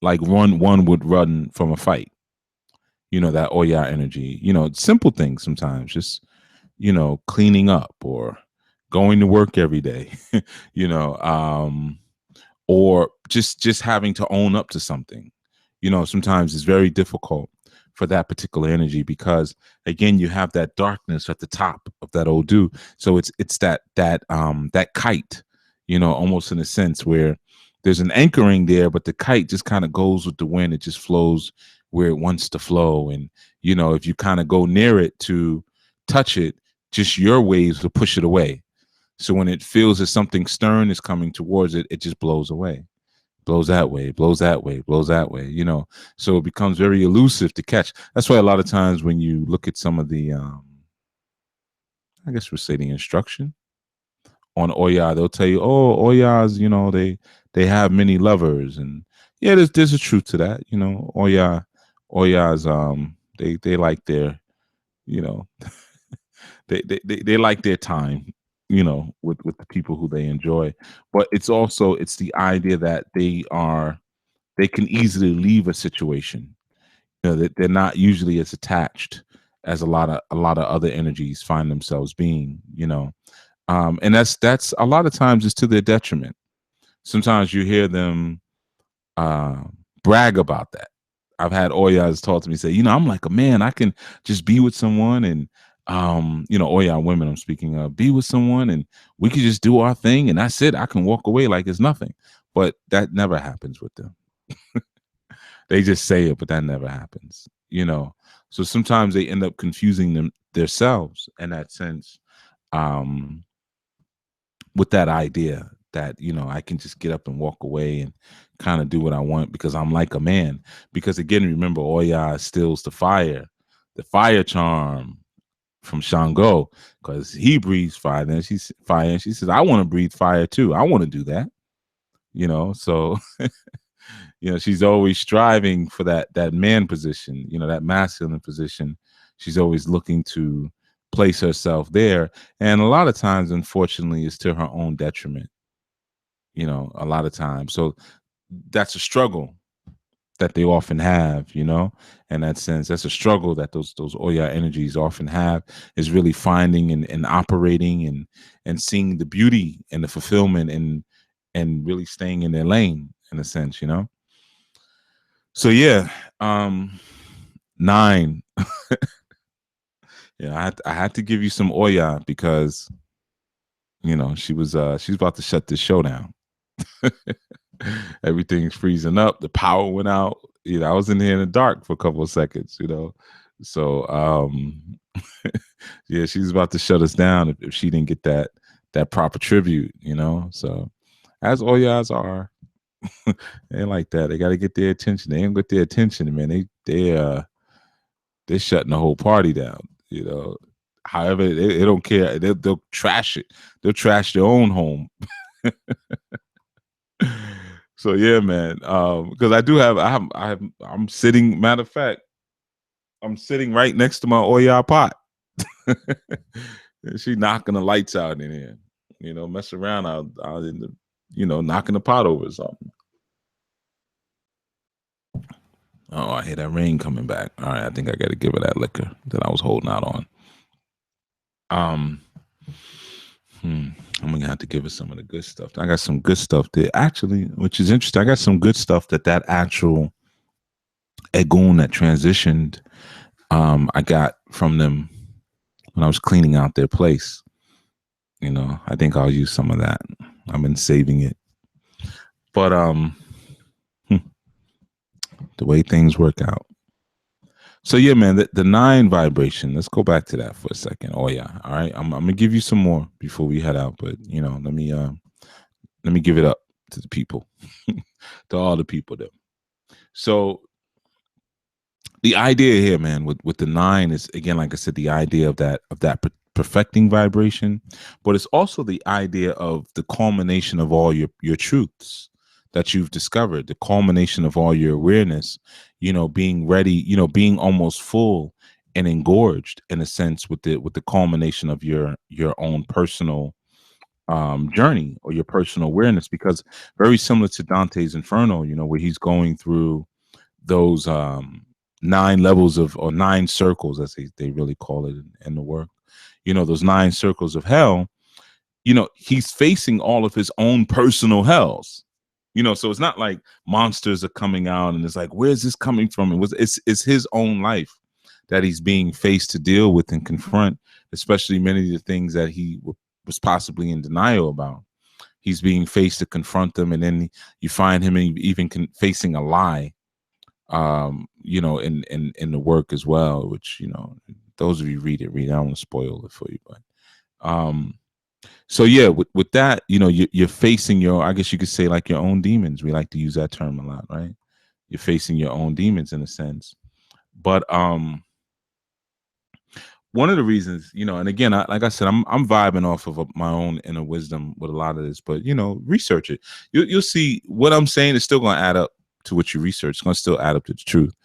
like one would run from a fight. That Oya energy. Simple things sometimes, just cleaning up or going to work every day. you know, or just having to own up to something. Sometimes it's very difficult for that particular energy because again you have that darkness at the top of that Odu. So it's that kite, almost in a sense where there's an anchoring there, but the kite just kind of goes with the wind. It just flows where it wants to flow. And if you kind of go near it to touch it, just your waves will push it away. So when it feels that something stern is coming towards it, it just blows away, blows that way, blows that way, blows that way, So it becomes very elusive to catch. That's why a lot of times when you look at some of the, I guess we'll say the instruction on Oya, they'll tell you, oh, Oyas, they have many lovers. And yeah, there's a truth to that. Oyas, they like their, you know, they like their time, with the people who they enjoy. But it's the idea that they can easily leave a situation. That they're not usually as attached as a lot of other energies find themselves being. And that's a lot of times is to their detriment. Sometimes you hear them uh, brag about that. I've had Oyas talk to me, say, I'm like a man. I can just be with someone and, Oya women I'm speaking of, be with someone and we could just do our thing and that's it. I can walk away like it's nothing. But that never happens with them. They just say it, but that never happens. So sometimes they end up confusing themselves in that sense, um, with that idea that I can just get up and walk away and kind of do what I want because I'm like a man. Because again, remember, Oya stills the fire charm from Shango, because he breathes fire. Then she's fire, and she says, "I want to breathe fire too. I want to do that." So she's always striving for that man position, that masculine position. She's always looking to place herself there, and a lot of times, unfortunately, it's to her own detriment. A lot of times. So that's a struggle that they often have, in that sense. That's a struggle that those Oya energies often have, is really finding and operating and seeing the beauty and the fulfillment and really staying in their lane in a sense, So yeah, 9. Yeah, I had to give you some Oya because she's about to shut this show down. Everything's freezing up. The power went out. I was in here in the dark for a couple of seconds. So yeah, she's about to shut us down if she didn't get that proper tribute. So as Oyas are, they ain't like that. They got to get their attention. They ain't get their attention, man. They're shutting the whole party down. However, they don't care. They'll trash it. They'll trash their own home. So yeah, man. Because I'm sitting. Matter of fact, I'm sitting right next to my Oya pot. She knocking the lights out in here. Mess around. I'll end up, knocking the pot over or something. Oh, I hear that rain coming back. All right, I think I got to give her that liquor that I was holding out on. I'm gonna have to give her some of the good stuff. I got some good stuff there, actually, which is interesting. I got some good stuff that actual Egun that transitioned. I got from them when I was cleaning out their place. I think I'll use some of that. I've been saving it, but the way things work out. So yeah, man, the 9 vibration. Let's go back to that for a second. Oh yeah, all right. I'm gonna give you some more before we head out, but let me give it up to the people, to all the people there. So the idea here, man, with the 9 is, again, like I said, the idea of that perfecting vibration, but it's also the idea of the culmination of all your truths that you've discovered, the culmination of all your awareness, being ready, being almost full and engorged in a sense with the culmination of your own personal journey or your personal awareness, because very similar to Dante's Inferno, where he's going through those 9 levels of, or 9 circles, as they really call it in the work, those 9 circles of hell. He's facing all of his own personal hells. So it's not like monsters are coming out and it's like, where's this coming from? It's his own life that he's being faced to deal with and confront, especially many of the things that he was possibly in denial about. He's being faced to confront them, and then you find him even facing a lie, in the work as well, which, those of you read it. I don't want to spoil it for you, but so yeah, with that, you're facing your, I guess you could say, like, your own demons. We like to use that term a lot, right? You're facing your own demons in a sense. But one of the reasons, and again, like I said, I'm vibing off of my own inner wisdom with a lot of this, but research it. You'll see what I'm saying is still going to add up to what you research. It's going to still add up to the truth.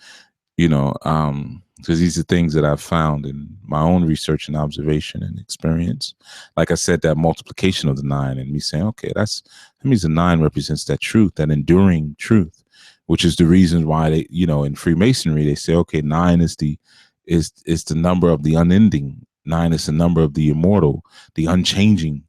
Because these are things that I've found in my own research and observation and experience. Like I said, that multiplication of the 9, and me saying, okay, that means the 9 represents that truth, that enduring truth, which is the reason why they, in Freemasonry, they say, okay, 9 is the number of the unending. 9 is the number of the immortal, the unchanging.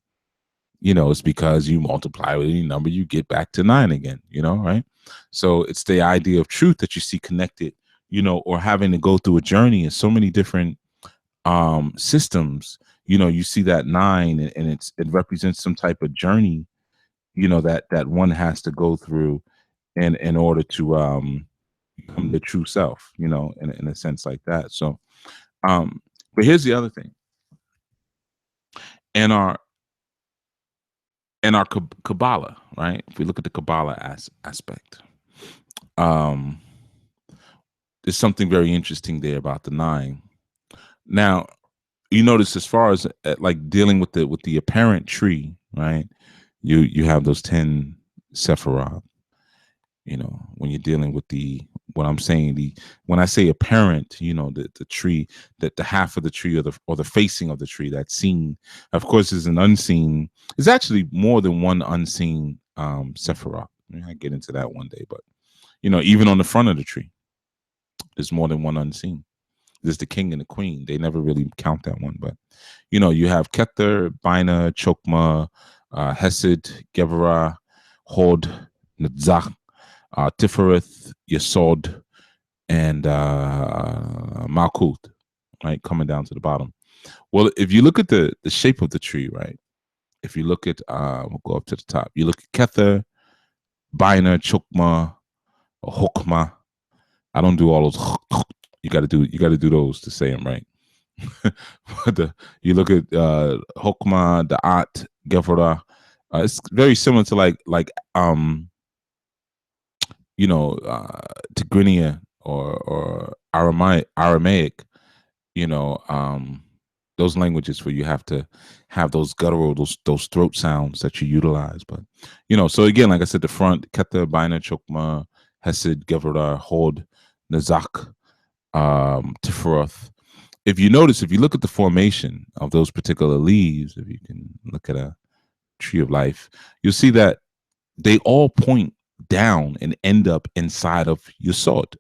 It's because you multiply with any number, you get back to 9 again, right? So it's the idea of truth that you see connected, or having to go through a journey in so many different systems. You see that 9, and it represents some type of journey, that one has to go through in order to become the true self, in a sense like that. So but here's the other thing. In our Cabala, right? If we look at the Cabala aspect, there's something very interesting there about the 9. Now, you notice, as far as like dealing with the apparent tree, right? You have those 10 Sephiroth. When you're dealing with what I'm saying, when I say apparent, the tree, that the half of the tree, or the facing of the tree that's seen. Of course, is an unseen. There's actually more than one unseen Sephiroth. I get into that one day, but even on the front of the tree, there's more than one unseen. There's the king and the queen. They never really count that one, but you have Kether, Bina, Chokma, Hesed, Gevurah, Hod, Netzach, Tifereth, Yesod, and Malkuth, right, coming down to the bottom. Well, if you look at the shape of the tree, right, if you look at, we'll go up to the top. You look at Kether, Bina, Chokma, Hokma. I don't do all those. You got to do those to say them right. But you look at Hokma, Da'at, Gevurah. It's very similar to like Tigrinya or Aramaic. Those languages where you have to have those guttural, those throat sounds that you utilize. But so again, like I said, the front, Kether, Bina, Chokma, Hesed, Gevurah, Hod, Nezak, Tifereth. If you notice, if you look at the formation of those particular leaves, if you can look at a tree of life, you'll see that they all point down and end up inside of your sword.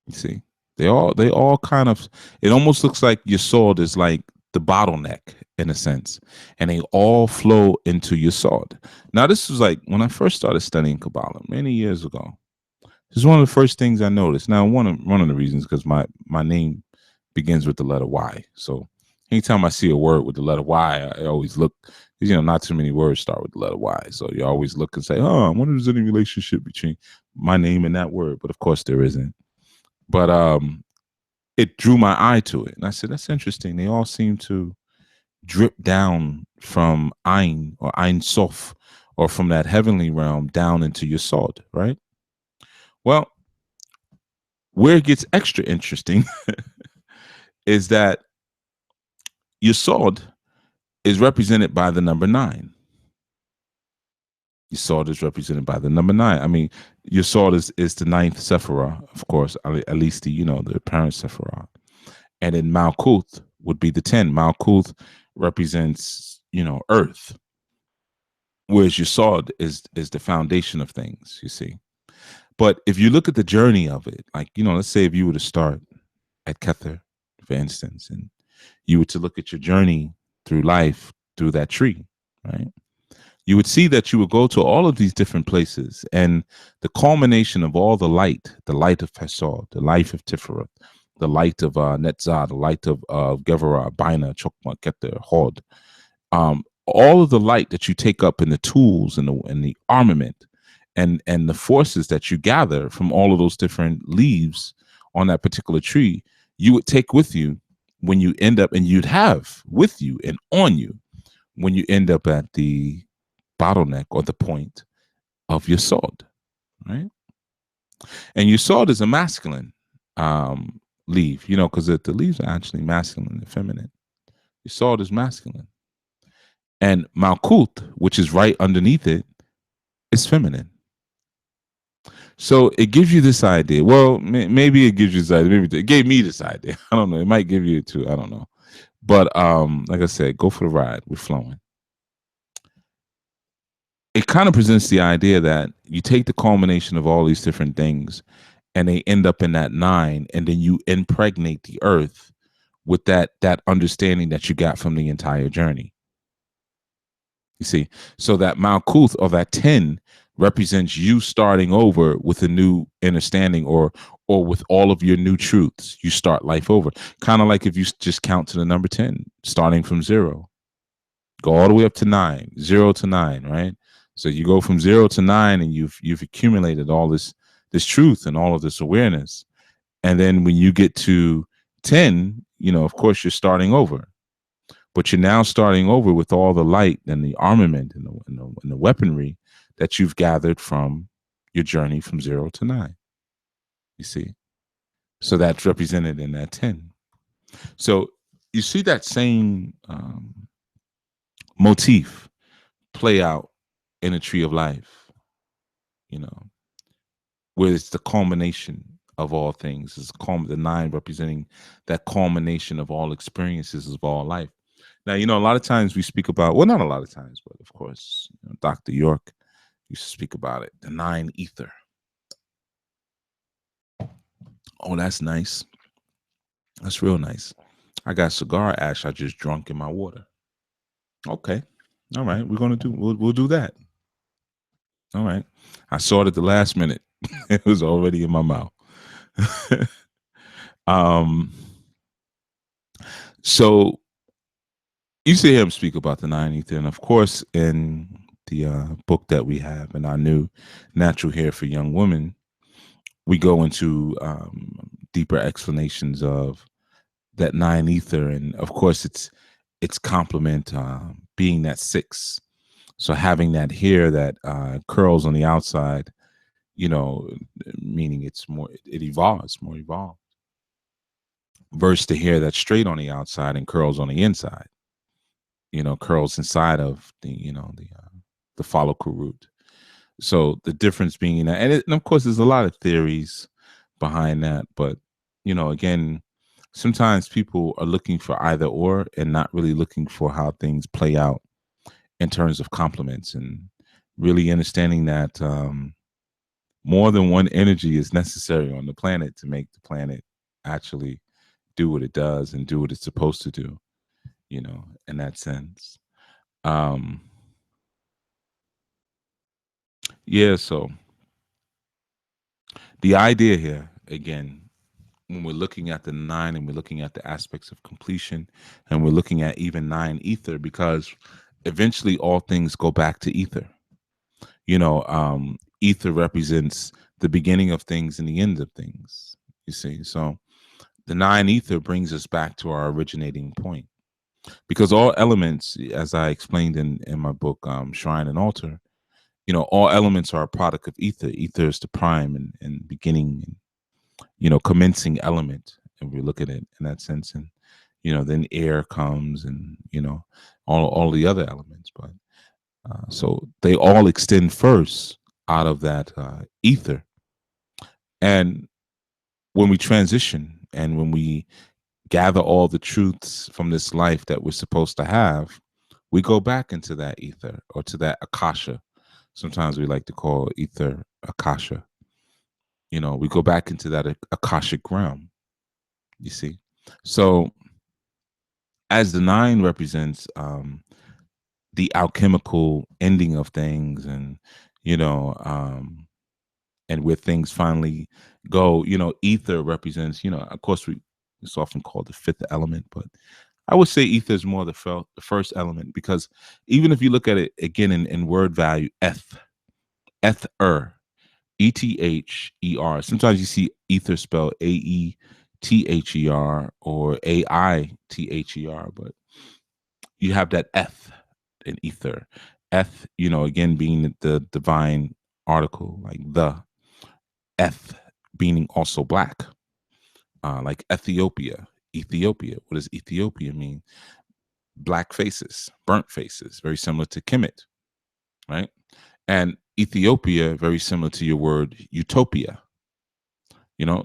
You see, they all kind of, it almost looks like your sword is like the bottleneck in a sense, and they all flow into your sword. Now, this was like when I first started studying Kabbalah many years ago. This is one of the first things I noticed. Now, one of the reasons, because my name begins with the letter Y. So anytime I see a word with the letter Y, I always look, not too many words start with the letter Y. So you always look and say, oh, I wonder if there's any relationship between my name and that word. But of course there isn't. But it drew my eye to it. And I said, that's interesting. They all seem to drip down from Ein or Ein Sof, or from that heavenly realm down into your sword, right? Well, where it gets extra interesting is that your sword is represented by the number 9. Your sword is represented by the number 9. I mean, your sword is the 9th Sephiroth, of course, at least the apparent Sephiroth. And then Malkuth would be the 10. Malkuth represents, earth, whereas your sword is the foundation of things, you see. But if you look at the journey of it, like, let's say if you were to start at Kether, for instance, and you were to look at your journey through life through that tree, right? You would see that you would go to all of these different places, and the culmination of all the light of Pesod, the light of Tiferet, the light of Netzah, the light of Gevurah, Bina, Chokma, Keter, Hod, all of the light that you take up in the tools and the armament and the forces that you gather from all of those different leaves on that particular tree, you would take with you when you end up, and you'd have with you and on you when you end up at the bottleneck or the point of your sword, right? And your sword is a masculine leaf, because the leaves are actually masculine and feminine. Your sword is masculine. And Malkut, which is right underneath it, is feminine. So it gives you this idea. Well, maybe it gives you this idea. Maybe it gave me this idea. I don't know. It might give you it too. I don't know. But like I said, go for the ride. We're flowing. It kind of presents the idea that you take the culmination of all these different things and they end up in that 9, and then you impregnate the earth with that understanding that you got from the entire journey. You see, so that Malkuth, or that 10, represents you starting over with a new understanding, or with all of your new truths. You start life over, kind of like if you just count to the number 10, starting from 0, go all the way up to 9, 0 to 9, right? So you go from 0 to 9, and you've accumulated all this truth and all of this awareness. And then when you get to 10, of course, you're starting over. But you're now starting over with all the light and the armament and the weaponry that you've gathered from your journey from 0 to 9. You see? So that's represented in that 10. So you see that same motif play out in a tree of life, where it's the culmination of all things. It's the 9 representing that culmination of all experiences of all life. Now, a lot of times we speak about, well, not a lot of times, but of course, Dr. York used to speak about it, the 9 ether. Oh, that's nice. That's real nice. I got cigar ash I just drunk in my water. Okay. All right. We'll do that. All right. I saw it at the last minute. It was already in my mouth. So you see him speak about the 9 ether, and of course, in the book that we have in our new Natural Hair for Young Women, we go into deeper explanations of that 9 ether, and of course, its complement being that 6. So having that hair that curls on the outside, meaning it's more, it evolves, more evolved, versus the hair that's straight on the outside and curls on the inside. Curls inside of the follicle root. So the difference being that, and of course, there's a lot of theories behind that, but again, sometimes people are looking for either or and not really looking for how things play out in terms of complements, and really understanding that more than one energy is necessary on the planet to make the planet actually do what it does and do what it's supposed to do, in that sense. Yeah, so the idea here, again, when we're looking at the 9 and we're looking at the aspects of completion, and we're looking at even 9 ether, because eventually all things go back to ether. Ether represents the beginning of things and the end of things, you see. So the 9 ether brings us back to our originating point, because all elements, as I explained in my book, Shrine and Altar, all elements are a product of ether. Ether is the prime and beginning, and commencing element, and we look at it in that sense. And then air comes, and all the other elements. But so they all extend first out of that ether. And when we transition, and when we gather all the truths from this life that we're supposed to have, we go back into that ether or to that akasha. Sometimes we like to call ether akasha. We go back into that akashic realm. You see, so as the nine represents the alchemical ending of things, and you know, and where things finally go. Ether represents. Of course, it's often called the fifth element, but I would say ether is more the first element, because even if you look at it again in word value, ether, ether. Sometimes you see ether spelled aether or aither, but you have that eth in ether. Eth, again being the divine article, like the eth being also black, like Ethiopia. Ethiopia. What does Ethiopia mean? Black faces, burnt faces, very similar to Kemet, right? And Ethiopia, very similar to your word utopia.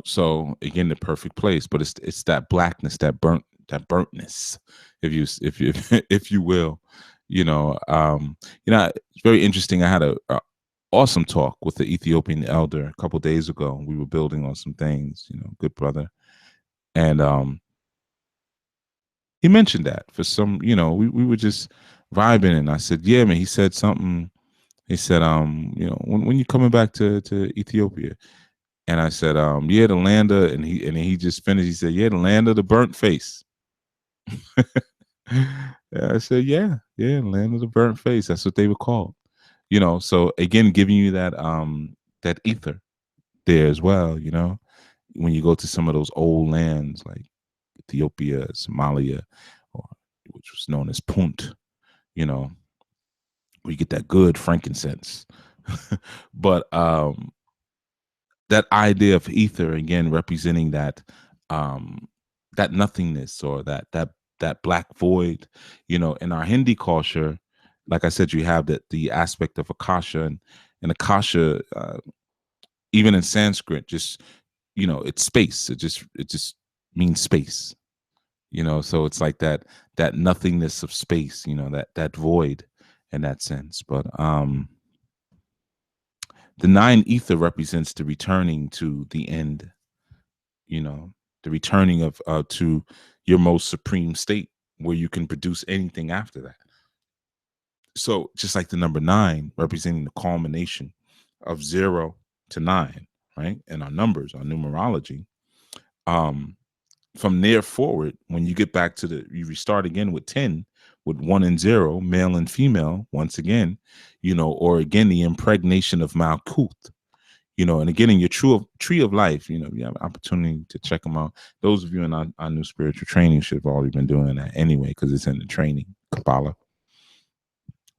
So again, the perfect place, but it's that blackness, that burntness, if you if you will. It's very interesting. I had a awesome talk with the Ethiopian elder a couple days ago. We were building on some things, good brother. And he mentioned that for some, we were just vibing, and I said, yeah, man. He said something. He said, when you coming back to Ethiopia? And I said, yeah, the land of, and he just finished. He said, yeah, the land of the burnt face. Yeah, I said, yeah, land of the burnt face. That's what they were called. So again, giving you that ether there as well. When you go to some of those old lands like Ethiopia, Somalia, or which was known as Punt, where you get that good frankincense. But that idea of ether, again, representing that nothingness, or that black void. In our Hindi culture, like I said, you have the aspect of akasha, and akasha, even in Sanskrit, just it's space. It just means space. So it's like that nothingness of space. That void, in that sense. But the nine ether represents the returning to the end. The returning of to your most supreme state, where you can produce anything after that. So just like the number nine representing the culmination of 0 to 9, right? And our numbers, our numerology. From there forward, when you get back to you restart again with 10, with 1 and 0, male and female, once again, or again, the impregnation of Malkuth. And again, in your tree of life, you have an opportunity to check them out. Those of you in our new spiritual training should have already been doing that anyway, because it's in the training, Cabala.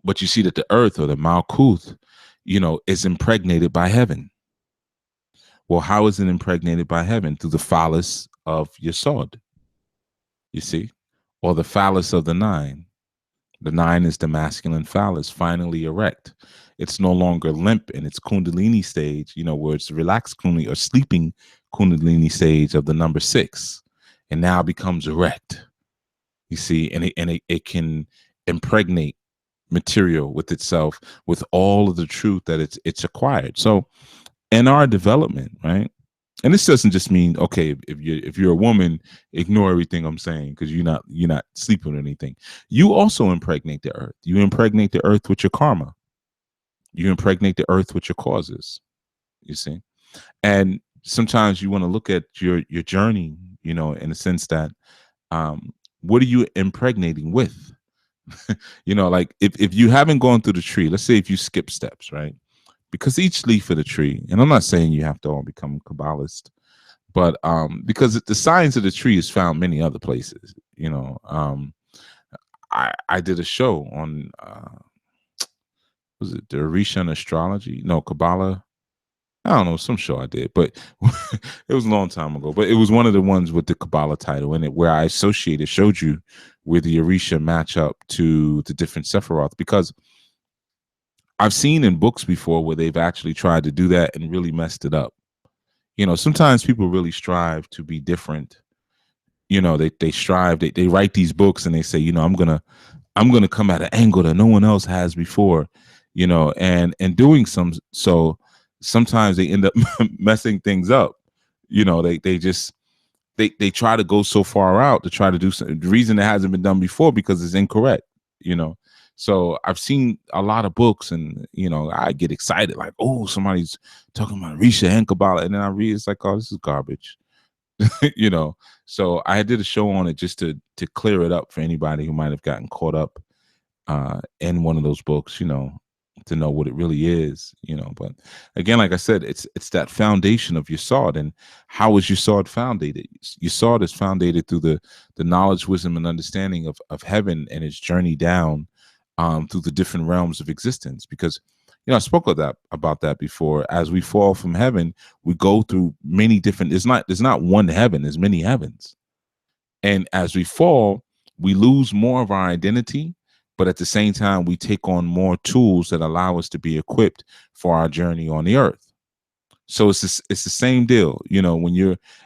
But you see that the earth, or the Malkuth, is impregnated by heaven. Well, how is it impregnated by heaven? Through the phallus of Yesod, you see, or the phallus of the nine. The nine is the masculine phallus, finally erect. It's no longer limp in its Kundalini stage, where it's relaxed Kundalini or sleeping Kundalini stage of the number 6, and now becomes erect. You see, and it can impregnate material with itself, with all of the truth that it's acquired. So in our development, right? And this doesn't just mean, okay, if you're a woman, ignore everything I'm saying, because you're not sleeping with anything. You also impregnate the earth. You impregnate the earth with your karma. You impregnate the earth with your causes. You see, and sometimes you want to look at your journey, in a sense that, what are you impregnating with? Like if you haven't gone through the tree, let's say if you skip steps, right? Because each leaf of the tree, and I'm not saying you have to all become Kabbalist, but because the science of the tree is found many other places. I did a show on was it the Orishan astrology? No, Cabala. I don't know, some show I did, but it was a long time ago. But it was one of the ones with the Cabala title in it, where I showed you where the Orisha match up to the different Sephiroth, because I've seen in books before where they've actually tried to do that and really messed it up. Sometimes people really strive to be different. They strive, they write these books and they say, I'm I'm going to come at an angle that no one else has before, and doing so sometimes they end up messing things up. They just they try to go so far out to try to do something. The reason it hasn't been done before because it's incorrect, So I've seen a lot of books, and I get excited like, oh, somebody's talking about Risha and Cabala, and then I read, it's like, oh, this is garbage. you know. So I did a show on it just to clear it up for anybody who might have gotten caught up in one of those books, to know what it really is. But again, like I said, it's that foundation of your sword. And how is your sword founded? Your sword is founded through the knowledge, wisdom, and understanding of heaven and its journey down through the different realms of existence. Because I spoke about that before. As we fall from heaven, we go through many different. There's not one heaven. There's many heavens. And as we fall, we lose more of our identity, but at the same time, we take on more tools that allow us to be equipped for our journey on the earth. So it's the same deal,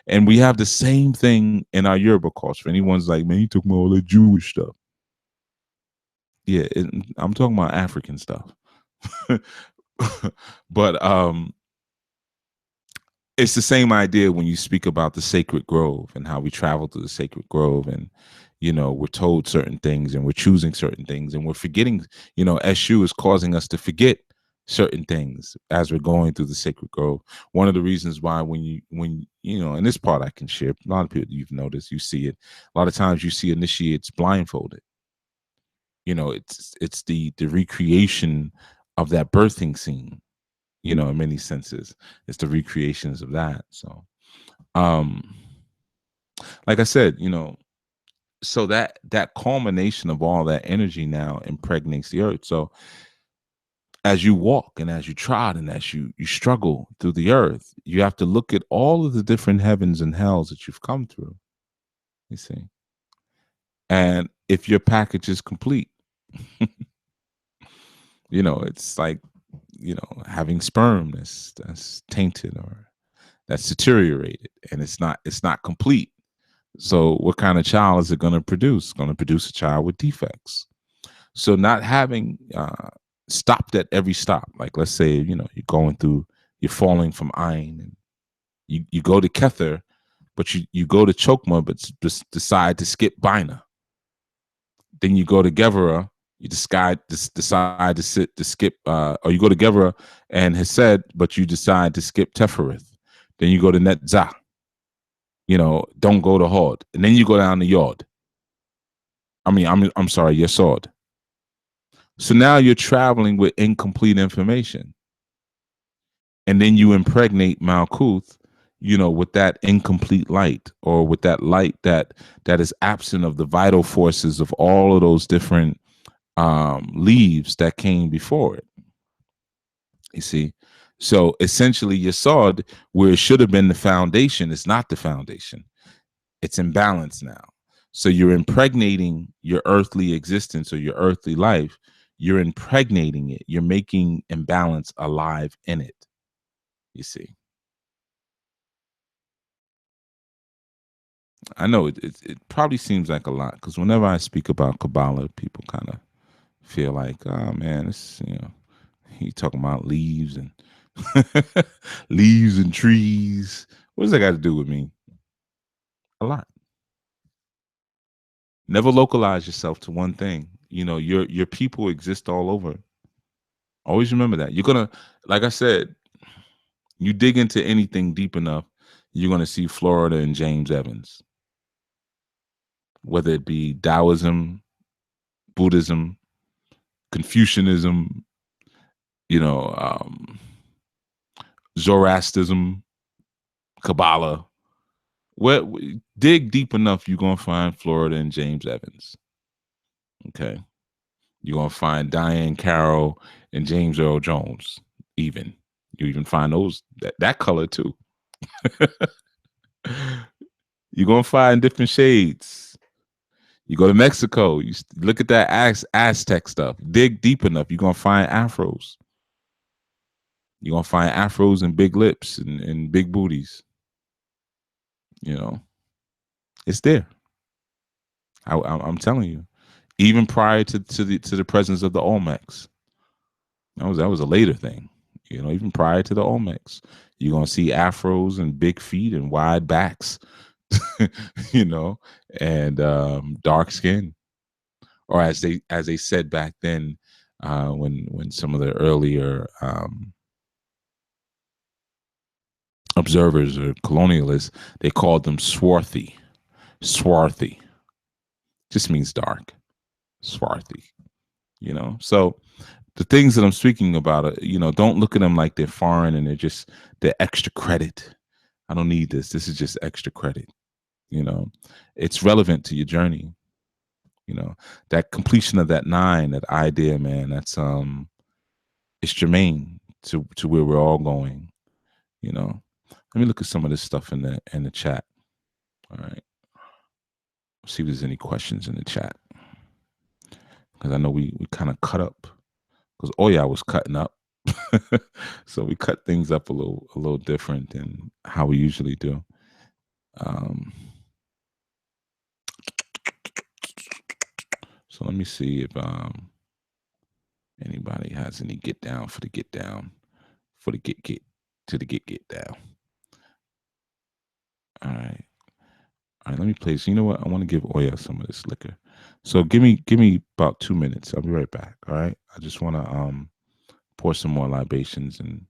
and we have the same thing in our Yoruba culture. Anyone's like, man, you took about all the Jewish stuff. Yeah, I'm talking about African stuff. But it's the same idea when you speak about the sacred grove and how we travel through the sacred grove, and we're told certain things and we're choosing certain things and we're forgetting. Eshu is causing us to forget certain things as we're going through the sacred grove. One of the reasons why when in this part I can share, a lot of people, you've noticed, you see it a lot of times, you see initiates blindfolded. It's the recreation of that birthing scene, in many senses. It's the recreations of that. So like I said, so that culmination of all that energy now impregnates the earth. So as you walk and as you trot and as you struggle through the earth, you have to look at all of the different heavens and hells that you've come through, you see. And if your package is complete, it's like, having sperm that's tainted or that's deteriorated, and it's not complete. So what kind of child is it going to produce? It's going to produce a child with defects. So not having stopped at every stop, like let's say, you're falling from Ain, and you go to Kether, but you go to Chokma, but just decide to skip Bina. Then you go to Gevera, you decide to skip, or you go to Gevera and Hesed, but you decide to skip Tefereth. Then you go to Netzah. Don't go to Hod, and then you go down the Yod. I'm sorry, Yesod. So now you're traveling with incomplete information, and then you impregnate Malkuth, with that incomplete light, or with that light that is absent of the vital forces of all of those different leaves that came before it. You see, so essentially, Yesod, where it should have been the foundation, is not the foundation. It's imbalanced now. So you're impregnating your earthly existence or your earthly life. You're impregnating it. You're making imbalance alive in it. You see. I know it probably seems like a lot, because whenever I speak about Cabala, people kind of feel like, oh man, it's, he talking about leaves and leaves and trees. What does that got to do with me? A lot. Never localize yourself to one thing. Your people exist all over. Always remember that. You're gonna, like I said, you dig into anything deep enough, you're gonna see Florida and James Evans. Whether it be Taoism, Buddhism, Confucianism, Zoroastrianism, Kabbalah. What dig deep enough, you're gonna find Florida and James Evans. Okay. You're gonna find Diane Carroll and James Earl Jones. Even you even find those that color too. You're gonna find different shades. You go to Mexico, you look at that Aztec stuff. Dig deep enough, you're gonna find afros. You're gonna find afros and big lips and big booties. It's there. I'm telling you. even prior to the presence of the Olmecs. That was a later thing. You know, even prior to the Olmecs, you're gonna see afros and big feet and wide backs, you know, and dark skin, or as they said back then, when some of the earlier observers or colonialists, they called them swarthy. Swarthy just means dark. Swarthy, you know. So the things that I'm speaking about, you know, don't look at them like they're foreign and they're extra credit. I don't need this. This is just extra credit. You know, it's relevant to your journey. You know, that completion of that 9, that idea, man, that's it's germane to where we're all going. You know, let me look at some of this stuff in the chat. All right, see if there's any questions in the chat, because I know we kind of cut up, because Oya was cutting up. So we cut things up a little different than how we usually do. So let me see if anybody has any get down for the get down to the get down. All right, let me play. So you know what? I want to give Oya some of this liquor. So give me about 2 minutes. I'll be right back. All right. I just want to pour some more libations, and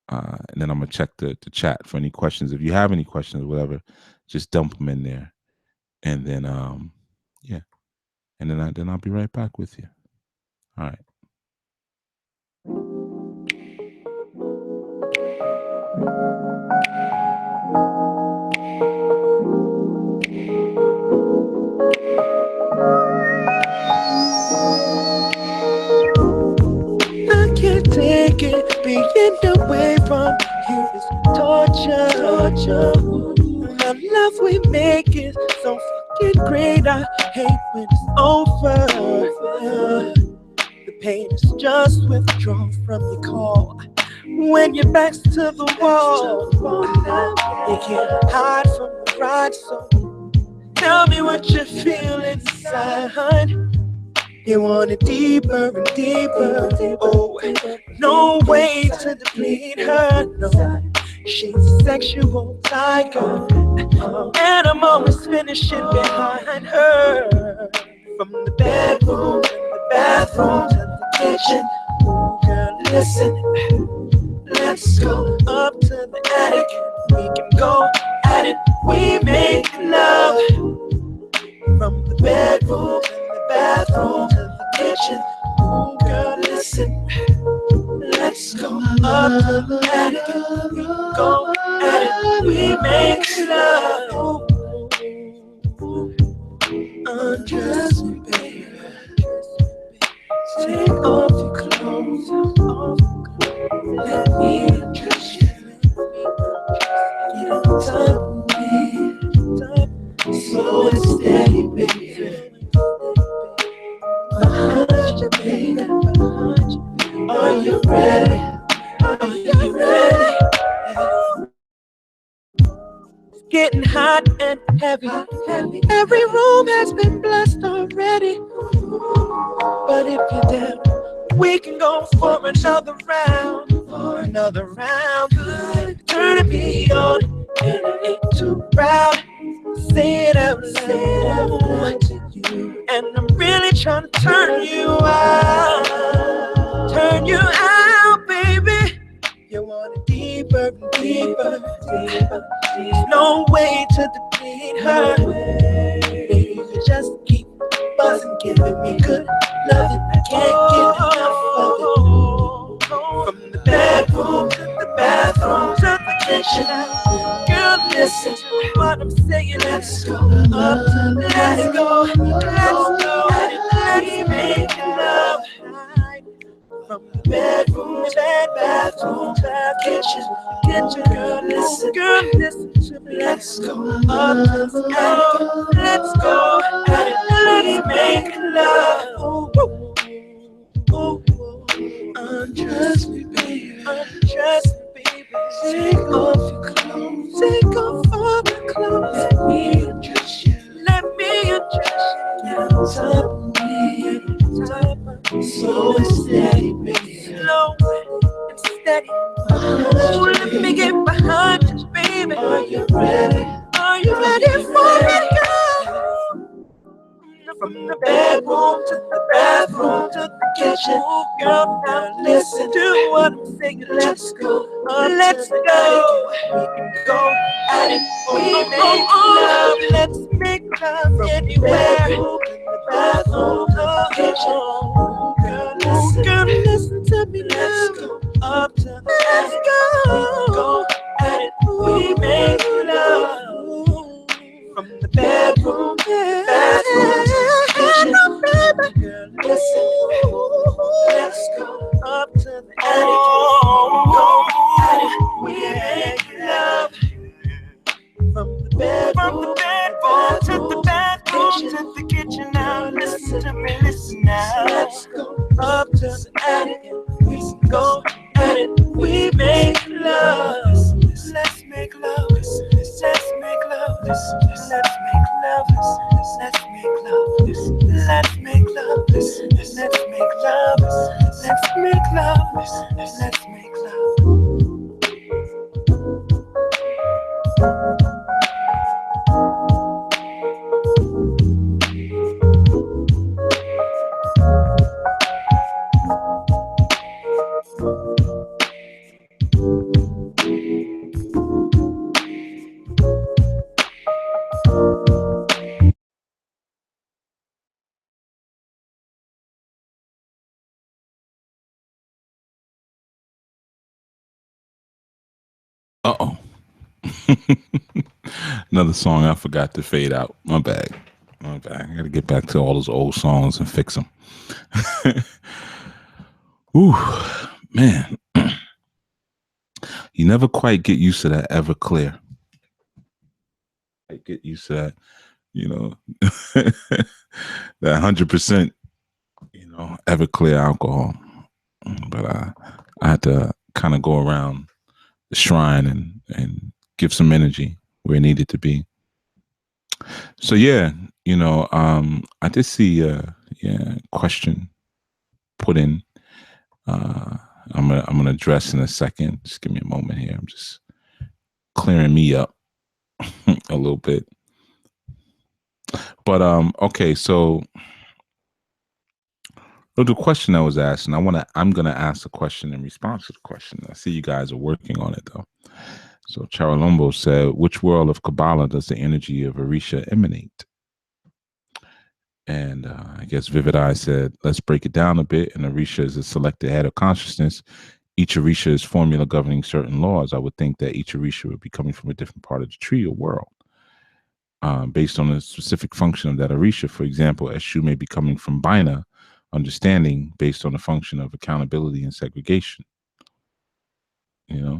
then I'm gonna check the chat for any questions. If you have any questions or whatever, just dump them in there, and then yeah, and then I'll be right back with you. All right. I can't take it, being away from you is torture. The love we make is so fucking great. I hate when it's over. The pain is just withdrawn from your call. When your back's to the wall, you can't hide from the ride. So tell me what you feel inside. You want it deeper and deeper. Oh, no way to deplete her. No, she's a sexual tiger, and I'm always finishing behind her. From the bedroom to the bathroom to the kitchen. Ooh, girl, listen, let's go up to the attic. We can go at it. We make love from the bedroom to the bathroom to the kitchen. Ooh, girl, listen, let's go up to the attic. We can go at it. We make love. Undress me, baby. Take off your clothes. Let me undress you. Get on top of me. Slow and steady, baby. Behind you, baby. Are you ready? Are you ready? It's getting hot and heavy. Every room has been blessed already. But if you're down, we can go for another round. Good. Turning me on, and I ain't too proud. Say it out loud to you. And I'm really trying to turn you out. Turn you out, baby. You want it deeper and deeper. There's no way to deplete her. Baby, you just keep buzzing, giving me good loving. I can't get enough of it. From the bedroom to the bathroom to the kitchen. Girl, listen to what I'm saying. Let's go up, let's go, let's make love. From the bedroom to the bathroom to the kitchen. Girl, listen to me. Let's go up, let's go, let's make love. Undress me, baby. Undress me, baby. Take off your clothes. Take off all the clothes. Let me undress you. Let me undress you. Get on top of the bedroom to the bathroom to the kitchen. Girl, now listen to what I'm saying. Let's go, let's go. We can go at it. We make love. Let's make love anywhere. In the bathroom, the kitchen. Girl, listen to me. Let's go up to the attic. We can go at it. We make love. From the bedroom, bathroom, kitchen. Girl, listen, let's go up to the attic. Go at it, we make love. From the bedroom to the bathroom to the kitchen. Now listen to me, listen now. Let's go up to the attic. We go at it, we make love. Let's make love. Let's make love. Let's make love. Let's make love. Let's make love. Let's make love. Let's make love. Let's make love. Uh-oh. Another song I forgot to fade out. My bad. I gotta get back to all those old songs and fix them. Ooh, man. You never quite get used to that Everclear. I get used to that, that 100%, Everclear alcohol. But I had to kind of go around the shrine and give some energy where it needed to be. So yeah, I did see a question put in. I'm gonna address in a second. Just give me a moment here. I'm just clearing me up a little bit. But okay, so the question I was asked, and I'm gonna ask the question in response to the question. I see you guys are working on it though. So Charalombo said, which world of Cabala does the energy of Orisha emanate? And I guess Vivid Eye said, let's break it down a bit. And Orisha is a selected head of consciousness. Each Orisha is formula governing certain laws. I would think that each Orisha would be coming from a different part of the tree or world. Based on the specific function of that Orisha. For example, Eshu may be coming from Bina, understanding based on the function of accountability and segregation. Yeah,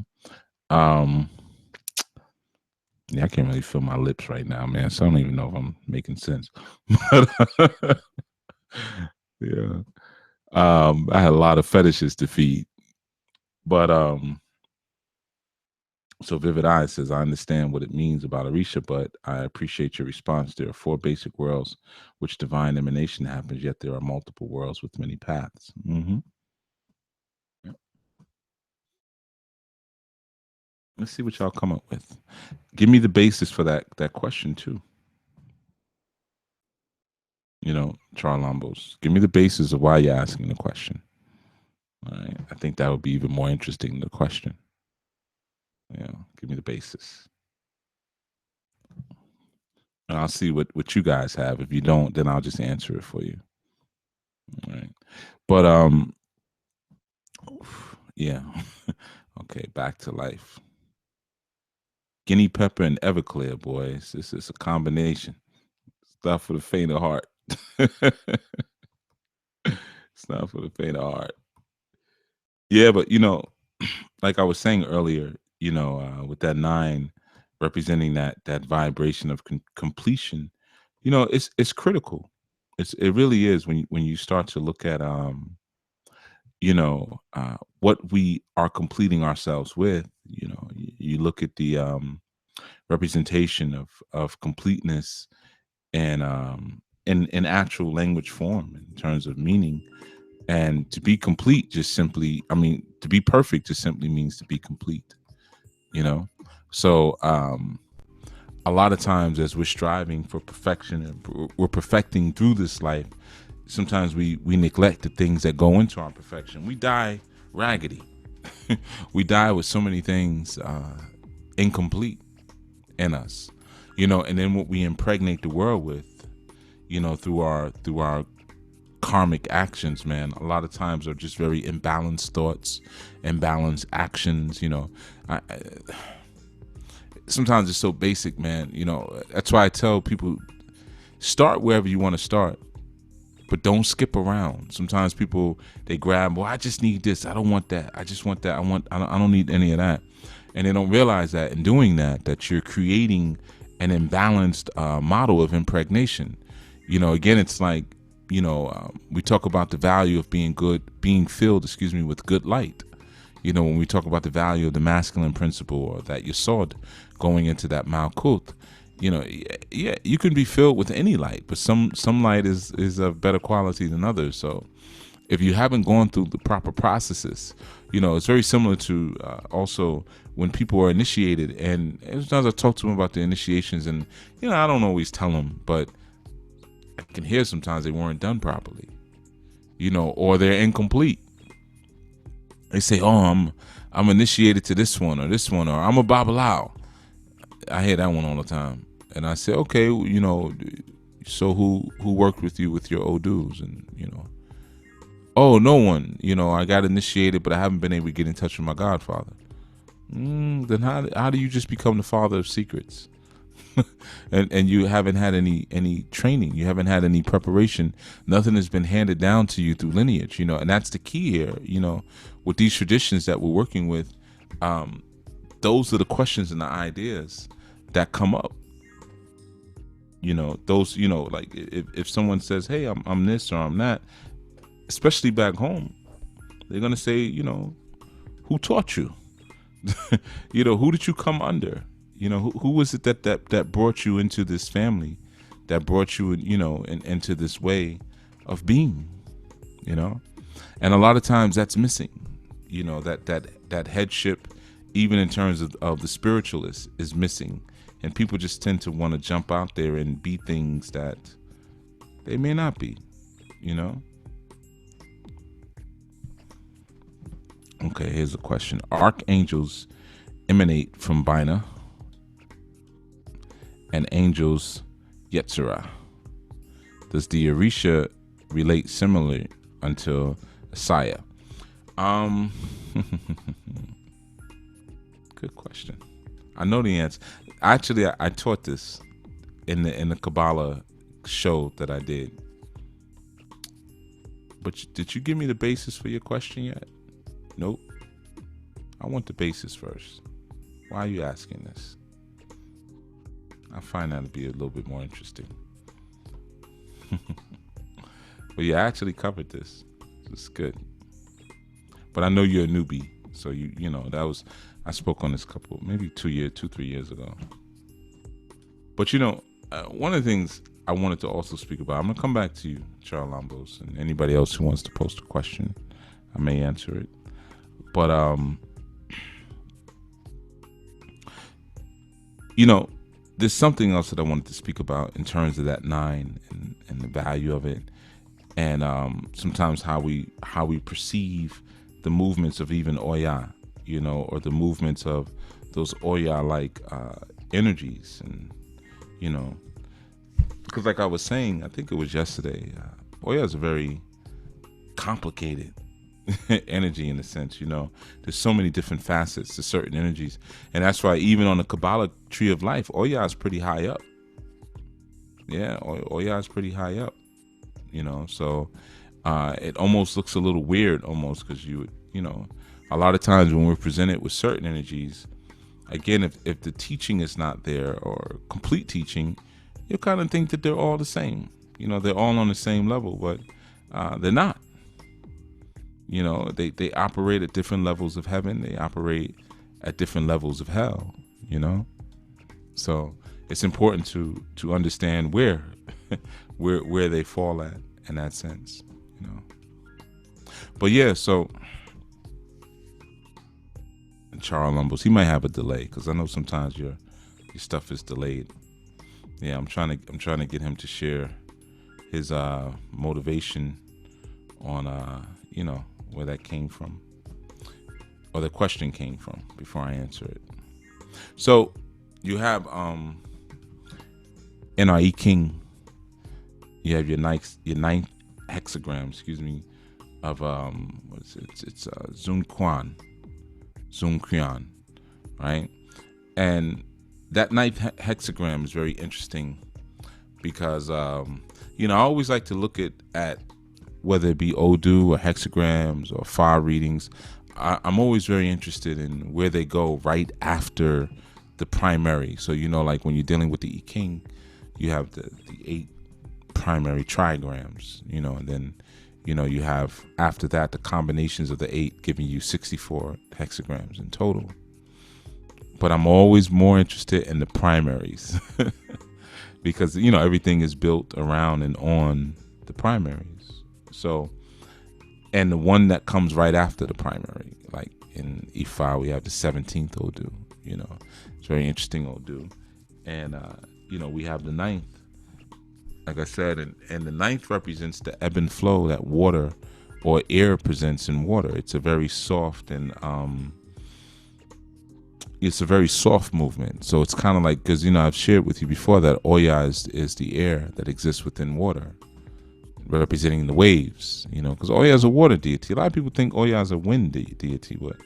I can't really feel my lips right now, man. So I don't even know if I'm making sense. Yeah. I had a lot of fetishes to feed. But so Vivid Eye says, I understand what it means about Orisha, but I appreciate your response. There are 4 basic worlds which divine emanation happens, yet there are multiple worlds with many paths. Mm-hmm. Yep. Let's see what y'all come up with. Give me the basis for that question too. Charlombos. Give me the basis of why you're asking the question. All right. I think that would be even more interesting than the question. Give me the basis. And I'll see what you guys have. If you don't, then I'll just answer it for you. All right. But yeah. Okay, back to life. Guinea pepper and Everclear, boys. This is a combination. Stuff for the faint of heart. It's not for the faint of heart. Yeah, but like I was saying earlier, with that 9 representing that vibration of completion, it's critical. It really is when you start to look at what we are completing ourselves with. You look at the representation of completeness and in actual language form in terms of meaning. And to be complete just simply, to be perfect just simply means to be complete. So a lot of times as we're striving for perfection and we're perfecting through this life, sometimes we neglect the things that go into our perfection. We die raggedy. We die with so many things incomplete in us, and then what we impregnate the world with, through our karmic actions, man, a lot of times are just very imbalanced thoughts, imbalanced actions. Sometimes it's so basic, man. That's why I tell people, start wherever you want to start, but don't skip around. Sometimes people, they grab, well, I just need this, I don't want that, I just want that, I don't need any of that, and they don't realize that in doing that you're creating an imbalanced model of impregnation. Again, it's like, we talk about the value of being filled, with good light. When we talk about the value of the masculine principle, or that yesod going into that malkut, yeah, you can be filled with any light, but some light is of better quality than others. So if you haven't gone through the proper processes, it's very similar to also when people are initiated. And sometimes I talk to them about the initiations, and I don't always tell them, but I can hear sometimes they weren't done properly, or they're incomplete. They say, "Oh, I'm initiated to this one, or I'm a babalao." I hear that one all the time, and I say, "Okay, so who worked with you with your odus?" And oh, no one. I got initiated, but I haven't been able to get in touch with my Godfather. Then how do you just become the father of secrets? and you haven't had any training, you haven't had any preparation, nothing has been handed down to you through lineage, and that's the key here, with these traditions that we're working with. Those are the questions and the ideas that come up, those, like if someone says, hey, I'm this or I'm that, especially back home, they're gonna say, who taught you? Who did you come under? Who was it that brought you into this family, that brought you, into this way of being, and a lot of times that's missing, that headship, even in terms of the spiritualist, is missing, and people just tend to want to jump out there and be things that they may not be, Okay, here's a question. Archangels emanate from Bina and angels Yetzirah. Does the Orisha relate similarly until Asaya? Good question. I know the answer. Actually, I taught this in the Cabala show that I did. But did you give me the basis for your question yet? Nope. I want the basis first. Why are you asking this? I find that to be a little bit more interesting. But yeah, I actually covered this. It's good. But I know you're a newbie, so I spoke on this maybe 2-3 years ago. But one of the things I wanted to also speak about, I'm gonna come back to you, Charles Lambos, and anybody else who wants to post a question, I may answer it. But there's something else that I wanted to speak about in terms of that 9 and the value of it, and sometimes how we perceive the movements of even Oya, or the movements of those Oya-like energies, and because like I was saying, I think it was yesterday, Oya is a very complicated energy in a sense. There's so many different facets to certain energies, and that's why even on the Cabala tree of life, Oya is pretty high up. Yeah, Oya is pretty high up. So it almost looks a little weird, almost, because a lot of times when we're presented with certain energies, again, if the teaching is not there, or complete teaching, you kind of think that they're all the same. They're all on the same level, but they're not. They operate at different levels of heaven. They operate at different levels of hell. So it's important to understand where they fall at in that sense. But yeah, so Charles Lumbos, he might have a delay, because I know sometimes your Your stuff is delayed. Yeah, I'm trying to get him to share his motivation on where that came from, or the question came from, before I answer it. So you have in our I Ching, you have your ninth hexagram, of what is it? It's Zun Quan, right? And that ninth hexagram is very interesting because I always like to look at whether it be Odu or hexagrams or far readings. I'm always very interested in where they go right after the primary. So like when you're dealing with the I Ching, you have the 8 primary trigrams, and then you have after that the combinations of the 8 giving you 64 hexagrams in total. But I'm always more interested in the primaries because everything is built around and on the primaries. So, and the one that comes right after the primary, like in Ifa, we have the 17th Odu. It's very interesting Odu, and we have the 9th. Like I said, and the 9th represents the ebb and flow that water or air presents in water. It's a very soft and it's a very soft movement. So it's kind of like, because I've shared with you before that Oya is the air that exists within water, representing the waves. Because Oya is a water deity. A lot of people think Oya is a wind deity, but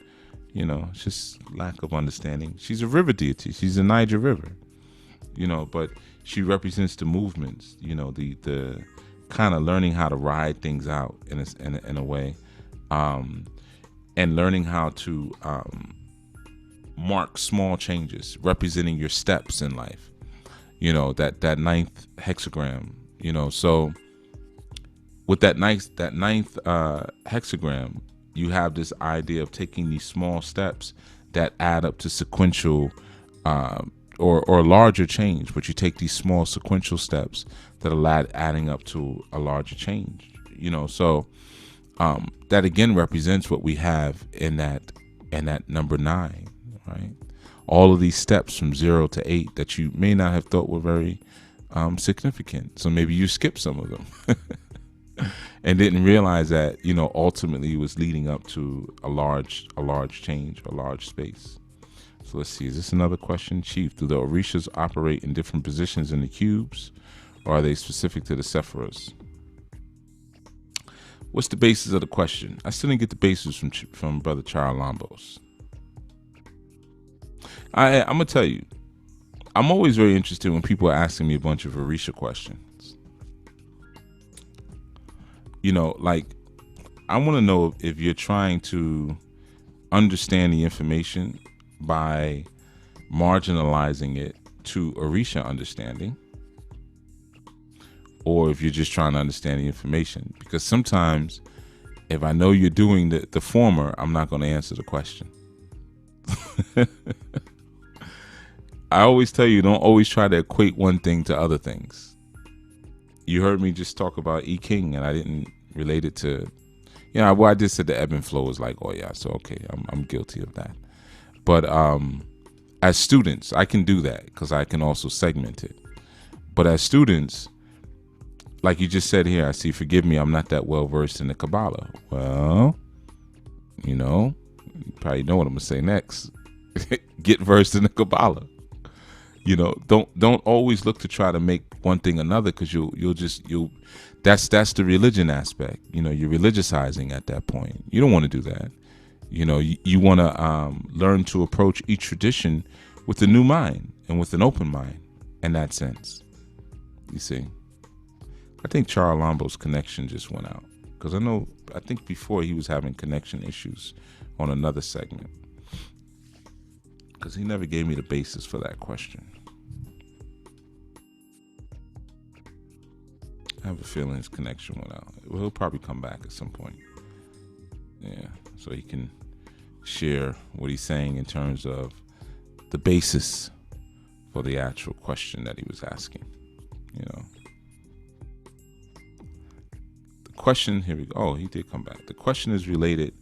it's just lack of understanding. She's a river deity. She's the Niger River. But she represents the movements. The kind of learning how to ride things out in a way, and learning how to mark small changes, representing your steps in life. That 9th hexagram. So with that ninth hexagram, you have this idea of taking these small steps that add up to sequential or larger change, but you take these small sequential steps that are adding up to a larger change. So that again represents what we have in that number 9. Right, all of these steps from 0 to 8 that you may not have thought were very significant. So maybe you skipped some of them and didn't realize that ultimately it was leading up to a large change, a large space. So let's see, is this another question, Chief? Do the Orishas operate in different positions in the cubes, or are they specific to the Sephiras? What's the basis of the question? I still didn't get the basis from Brother Charles Lambos. I'm gonna tell you, I'm always very interested when people are asking me a bunch of Orisha questions. Like I want to know if you're trying to understand the information by marginalizing it to Orisha understanding, or if you're just trying to understand the information. Because sometimes if I know you're doing the former, I'm not going to answer the question. I always tell you, don't always try to equate one thing to other things. You heard me just talk about I Ching, and I didn't relate it to, I just said the ebb and flow is like, oh yeah, so okay, I'm guilty of that. But as students, I can do that because I can also segment it. But as students, like you just said here, I see, forgive me, I'm not that well versed in the Cabala. Well, you probably know what I'm gonna say next. Get versed in the Cabala. Don't always look to try to make one thing another, because you'll that's the religion aspect. You're religiousizing at that point. You don't want to do that. You want to learn to approach each tradition with a new mind and with an open mind in that sense. You see, I think Charles Lambo's connection just went out, because I think before he was having connection issues on another segment, because he never gave me the basis for that question. I have a feeling his connection went out. Well, he'll probably come back at some point. Yeah, so he can share what he's saying in terms of the basis for the actual question that he was asking. The question, here we go. Oh, he did come back. The question is related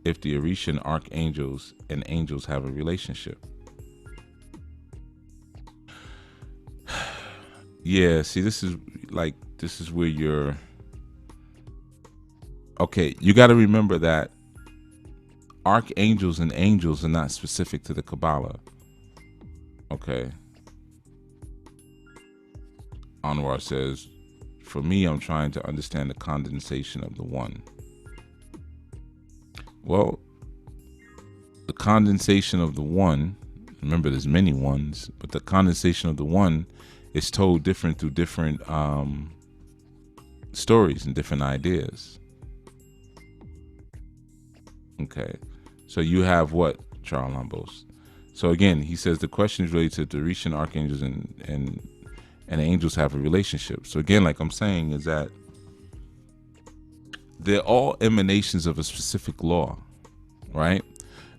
if the Orisha archangels and angels have a relationship. Yeah, see, this is where you're okay. You got to remember that archangels and angels are not specific to the Kabbalah. Okay. Anwar says, for me, I'm trying to understand the condensation of the one. Well, the condensation of the one, remember there's many ones, but the condensation of the one is told different through different stories and different ideas. Okay. So you have what, Charles Lambos? So again, he says the question is related to the Rishan archangels and angels have a relationship. So again, like I'm saying, is that they're all emanations of a specific law, right?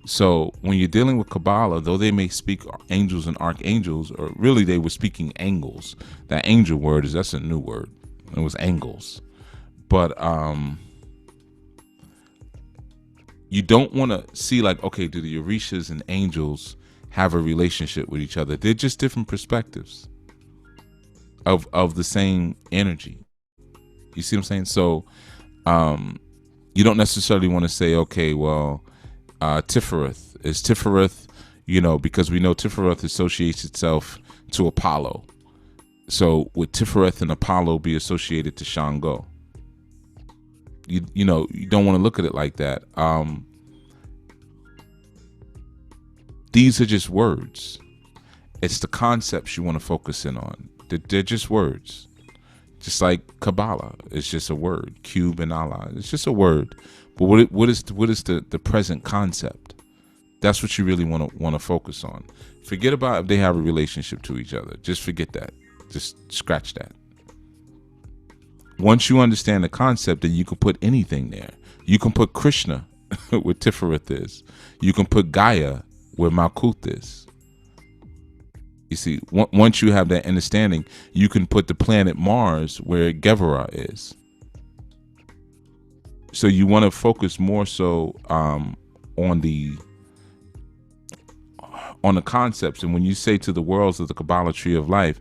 So when you're dealing with Kabbalah, though they may speak angels and archangels, or really they were speaking angles. That angel word that's a new word. It was angles. But you don't want to see like, okay, do the Orishas and angels have a relationship with each other? They're just different perspectives of the same energy. You see what I'm saying? So you don't necessarily want to say, okay, well, Tifereth is Tifereth, because we know Tifereth associates itself to Apollo. So would Tifereth and Apollo be associated to Shango? You don't want to look at it like that. These are just words. It's the concepts you want to focus in on. They're just words. Just like Cabala, it's just a word. Cube and Allah, it's just a word. But what is the present concept? That's what you really want to focus on. Forget about if they have a relationship to each other. Just forget that. Just scratch that. Once you understand the concept, then you can put anything there. You can put Krishna where Tifereth is. You can put Gaia where Malkuth is. You see, once you have that understanding, you can put the planet Mars where Gevara is. So you want to focus more so on the concepts. And when you say to the worlds of the Kabbalah tree of life,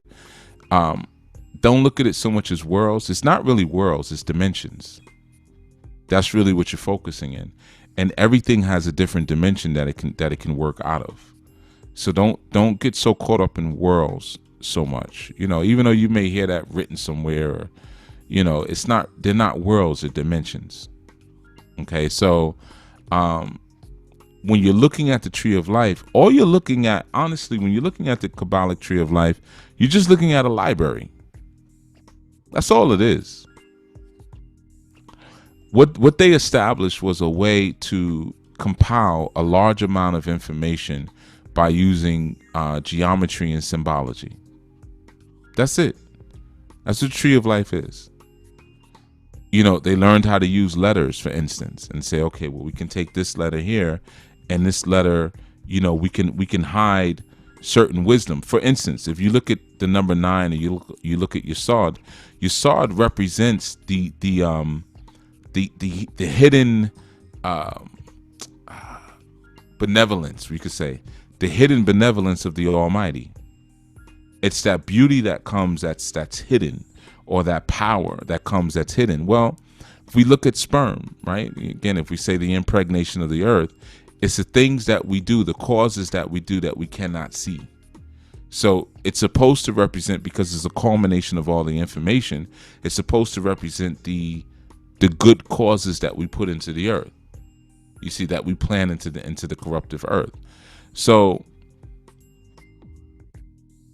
don't look at it so much as worlds. It's not really worlds, it's dimensions. That's really what you're focusing in. And everything has a different dimension that it can work out of. So don't get so caught up in worlds so much. Even though you may hear that written somewhere, or, they're not worlds, they're dimensions. Okay, so when you're looking at the tree of life, all you're looking at, honestly, when you're looking at the Kabbalic tree of life, you're just looking at a library. That's all it is. What they established was a way to compile a large amount of information by using geometry and symbology. That's it. That's what the tree of life is. They learned how to use letters, for instance, and say, okay, well, we can take this letter here, and this letter, we can hide certain wisdom. For instance, if you look at the number 9 and you look at Yesod represents the hidden benevolence, we could say, the hidden benevolence of the Almighty. It's that beauty that comes that's hidden, or that power that comes that's hidden. Well, if we look at sperm, right? Again, if we say the impregnation of the earth, it's the things that we do, the causes that we do that we cannot see. So it's supposed to represent, because it's a culmination of all the information, it's supposed to represent the good causes that we put into the earth. You see, that we plant into the corruptive earth. So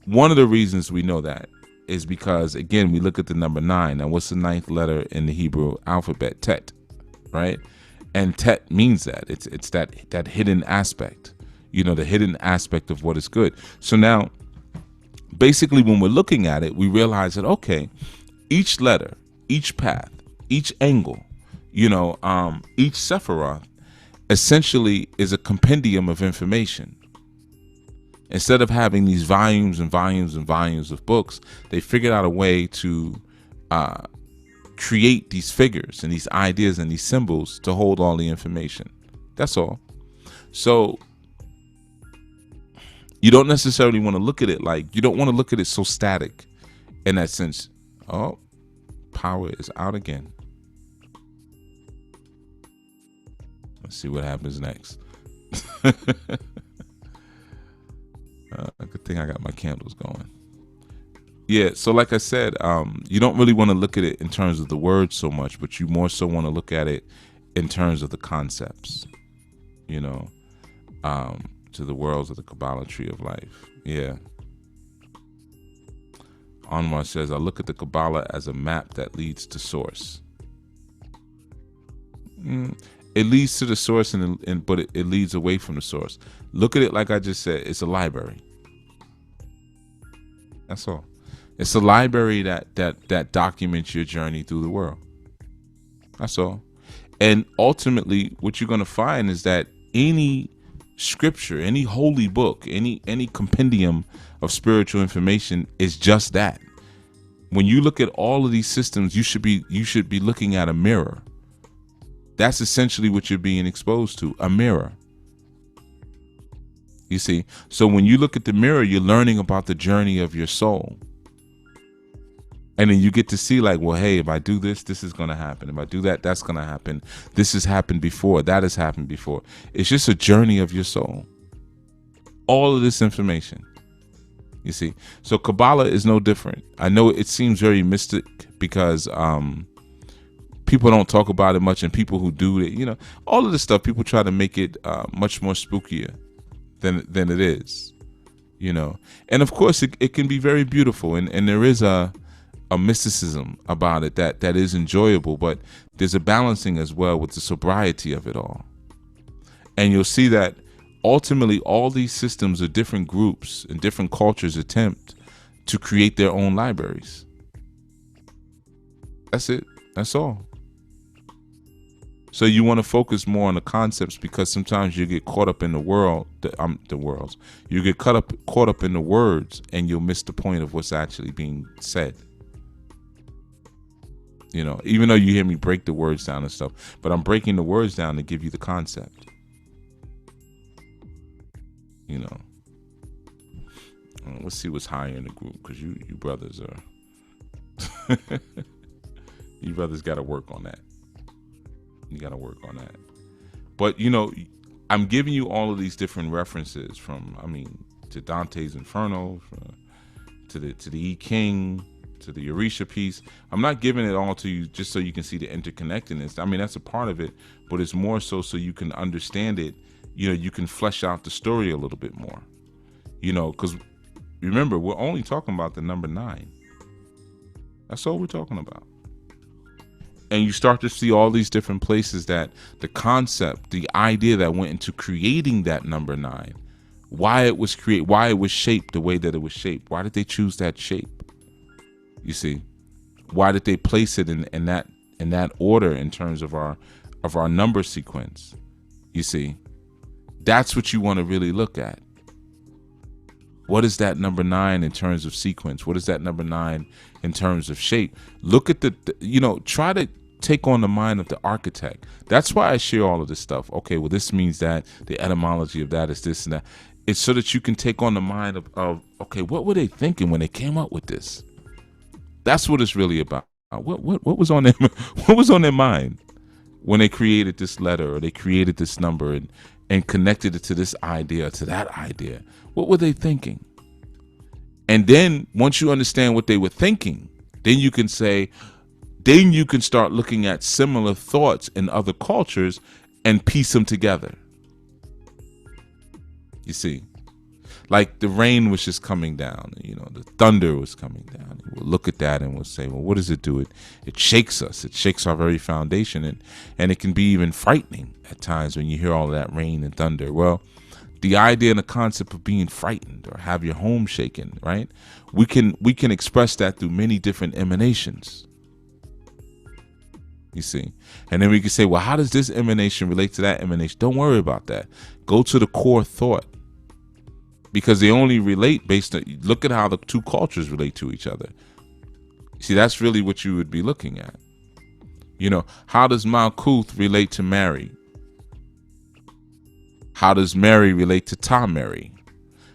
one of the reasons we know that is because, again, we look at the number 9. Now, what's the 9th letter in the Hebrew alphabet? Tet, right? And Tet means that. It's that hidden aspect, the hidden aspect of what is good. So now, basically, when we're looking at it, we realize that, okay, each letter, each path, each angle, each Sephiroth essentially is a compendium of information. Instead of having these volumes and volumes and volumes of books, they figured out a way to create these figures and these ideas and these symbols to hold all the information. That's all. So you don't necessarily want to look at it you don't want to look at it so static. in that sense. Oh, power is out again. Let's see what happens next. Good thing I got my candles going. Yeah, so like I said, you don't really want to look at it in terms of the words so much, but you more so want to look at it in terms of the concepts, you know, to the worlds of the Cabala tree of life. Yeah. Anwar says, I look at the Cabala as a map that leads to source. It leads to the source, but it leads away from the source. Look at it like I just said. It's a library. That's all. It's a library that documents your journey through the world. That's all. And ultimately, what you're going to find is that any scripture, any holy book, any compendium of spiritual information is just that. When you look at all of these systems, you should be looking at a mirror. That's essentially what you're being exposed to, a mirror. You see? So when you look at the mirror, you're learning about the journey of your soul. And then you get to see like, well, hey, if I do this, this is going to happen. If I do that, that's going to happen. This has happened before. That has happened before. It's just a journey of your soul. All of this information. You see? So Cabala is no different. I know it seems very mystic because people don't talk about it much, and people who do it, you know, all of this stuff, people try to make it much more spookier than it is, you know. And of course, it can be very beautiful, and there is a mysticism about it that is enjoyable, but there's a balancing as well with the sobriety of it all. And you'll see that ultimately all these systems of different groups and different cultures attempt to create their own libraries. That's it. That's all. So you want to focus more on the concepts, because sometimes you get caught up in the worlds. You get caught up in the words, and you'll miss the point of what's actually being said. You know, even though you hear me break the words down and stuff, but I'm breaking the words down to give you the concept. You know, let's see what's higher in the group, because you brothers are, you brothers got to work on that. You got to work on that. But you know, I'm giving you all of these different references to Dante's Inferno, to the I King, to the Orisha piece. I'm not giving it all to you just so you can see the interconnectedness. I mean, that's a part of it, but it's more so you can understand it. You know, you can flesh out the story a little bit more, you know, because remember, we're only talking about the number 9. That's all we're talking about. And you start to see all these different places that the concept, the idea that went into creating that number 9, why it was shaped the way that it was shaped. Why did they choose that shape? You see, why did they place it in that order in terms of our number sequence? You see, that's what you want to really look at. What is that number 9 in terms of sequence? What is that number 9 in terms of shape? Look at try to take on the mind of the architect. That's why I share all of this stuff. Okay, well, this means that the etymology of that is this and that. It's so that you can take on the mind of okay, what were they thinking when they came up with this? That's what it's really about. What was on them? What was on their mind when they created this letter, or they created this number and connected it to this idea, to that idea? What were they thinking? And then once you understand what they were thinking, then you can start looking at similar thoughts in other cultures and piece them together. You see, like the rain was just coming down, you know, the thunder was coming down. We'll look at that and we'll say, well, what does it do? It shakes us. It shakes our very foundation, and it can be even frightening at times when you hear all of that rain and thunder. Well, the idea and the concept of being frightened or have your home shaken, right? We can express that through many different emanations. You see, and then we can say, well, how does this emanation relate to that emanation? Don't worry about that. Go to the core thought, because they only relate based on, look at how the two cultures relate to each other. See, that's really what you would be looking at. You know, how does Malkuth relate to Mary? How does Mary relate to Ta Mary?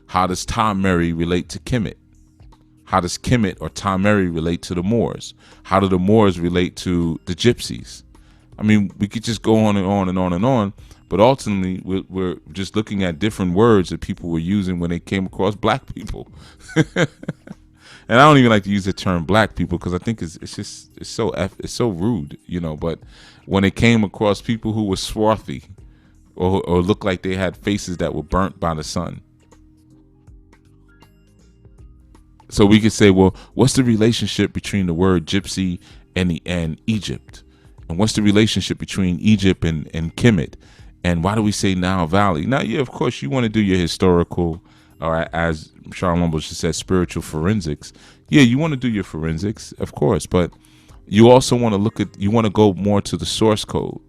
How does Ta Mary relate to Kemet? How does Kemet or Tameri relate to the Moors? How do the Moors relate to the Gypsies? I mean, we could just go on and on and on and on, but ultimately we're just looking at different words that people were using when they came across black people. And I don't even like to use the term black people because I think it's so rude, you know. But when it came across people who were swarthy or looked like they had faces that were burnt by the sun. So we could say, well, what's the relationship between the word gypsy and Egypt? And what's the relationship between Egypt and Kemet? And why do we say Nile Valley? Now, yeah, of course, you want to do your historical, or as Charles Lumble just said, spiritual forensics. Yeah, you want to do your forensics, of course, but you also want to you want to go more to the source code.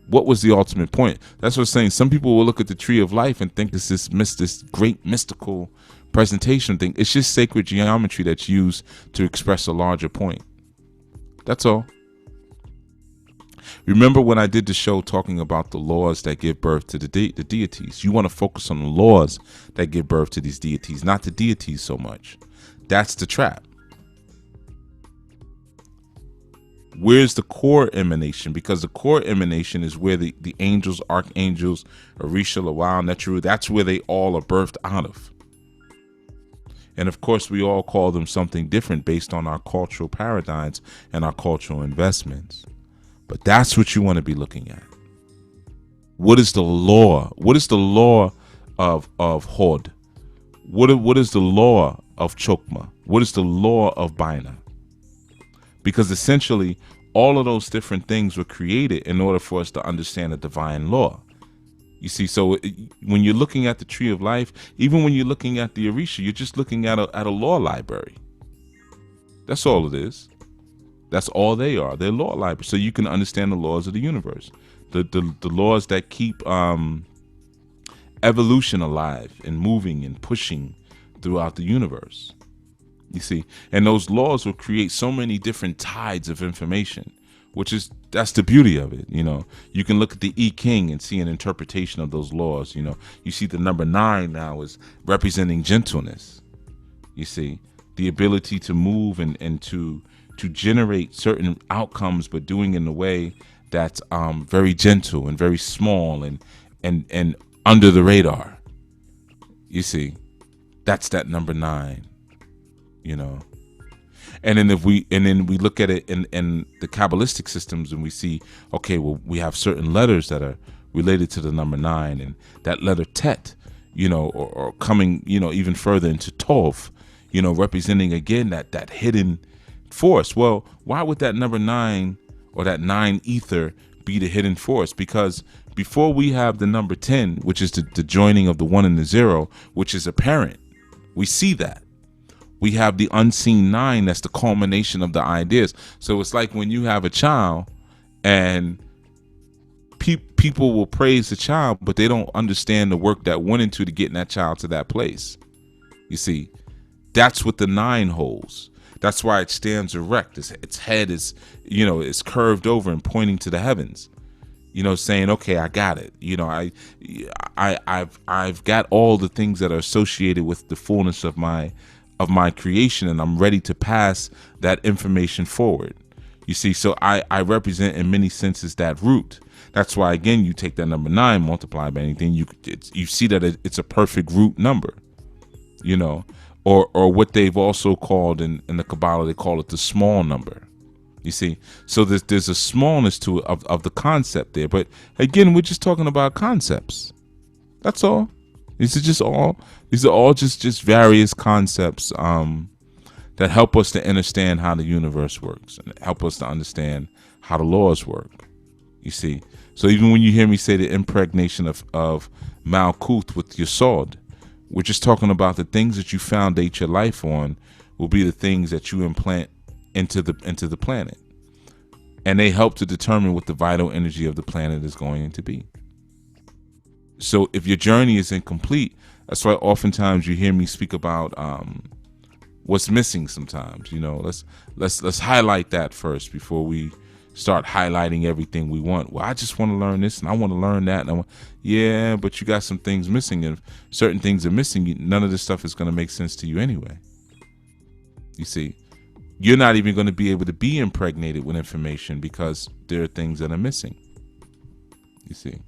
What was the ultimate point? That's what I'm saying. Some people will look at the tree of life and think it's this great mystical presentation thing. It's just sacred geometry that's used to express a larger point. That's all. Remember when I did the show talking about the laws that give birth to the deities? You want to focus on the laws that give birth to these deities, not the deities so much. That's the trap. Where's the core emanation? Because the core emanation is where the angels, archangels, Orisha, Lawal, Neteru, that's where they all are birthed out of. And of course, we all call them something different based on our cultural paradigms and our cultural investments. But that's what you want to be looking at. What is the law? What is the law of Hod? What is the law of Chokma? What is the law of Baina? Because essentially, all of those different things were created in order for us to understand the divine law. You see, so when you're looking at the tree of life, even when you're looking at the Orisha, you're just looking at a law library. That's all it is. That's all they are. They're law library. So you can understand the laws of the universe, the laws that keep evolution alive and moving and pushing throughout the universe. You see, and those laws will create so many different tides of information, that's the beauty of it. You know, you can look at the I Ching and see an interpretation of those laws. You know, you see the number 9 now is representing gentleness. You see, the ability to move and to generate certain outcomes, but doing it in a way that's very gentle and very small and under the radar. You see, that's that number 9. You know, and then we look at it in the Kabbalistic systems and we see, okay, well, we have certain letters that are related to the number 9, and that letter Tet, you know, or coming, you know, even further into Tov, you know, representing again that hidden force. Well, why would that number 9 or that 9 ether be the hidden force? Because before we have the number 10, which is the joining of the 1 and the 0, which is apparent, we see that. We have the unseen 9, that's the culmination of the ideas. So it's like when you have a child and people will praise the child, but they don't understand the work that went into getting that child to that place. You see, that's what the 9 holds. That's why it stands erect. Its head is, you know, is curved over and pointing to the heavens. You know, saying, okay, I got it. You know, I've got all the things that are associated with the fullness of my creation, and I'm ready to pass that information forward. You see, so I represent in many senses that root. That's why, again, you take that number 9, multiply by anything, you see that it's a perfect root number, you know, or what they've also called in the Cabala, they call it the small number. You see, so there's a smallness to it of the concept there. But again, we're just talking about concepts. That's all. These are all just various concepts that help us to understand how the universe works and help us to understand how the laws work. You see, so even when you hear me say the impregnation of Malkuth with your sword, we're just talking about the things that you foundate your life on will be the things that you implant into the planet, and they help to determine what the vital energy of the planet is going to be. So if your journey is incomplete, that's why oftentimes you hear me speak about what's missing sometimes. You know, let's highlight that first before we start highlighting everything we want. Well, I just want to learn this and I want to learn that. And yeah, but you got some things missing. And if certain things are missing, none of this stuff is going to make sense to you anyway. You see, you're not even going to be able to be impregnated with information because there are things that are missing. You see,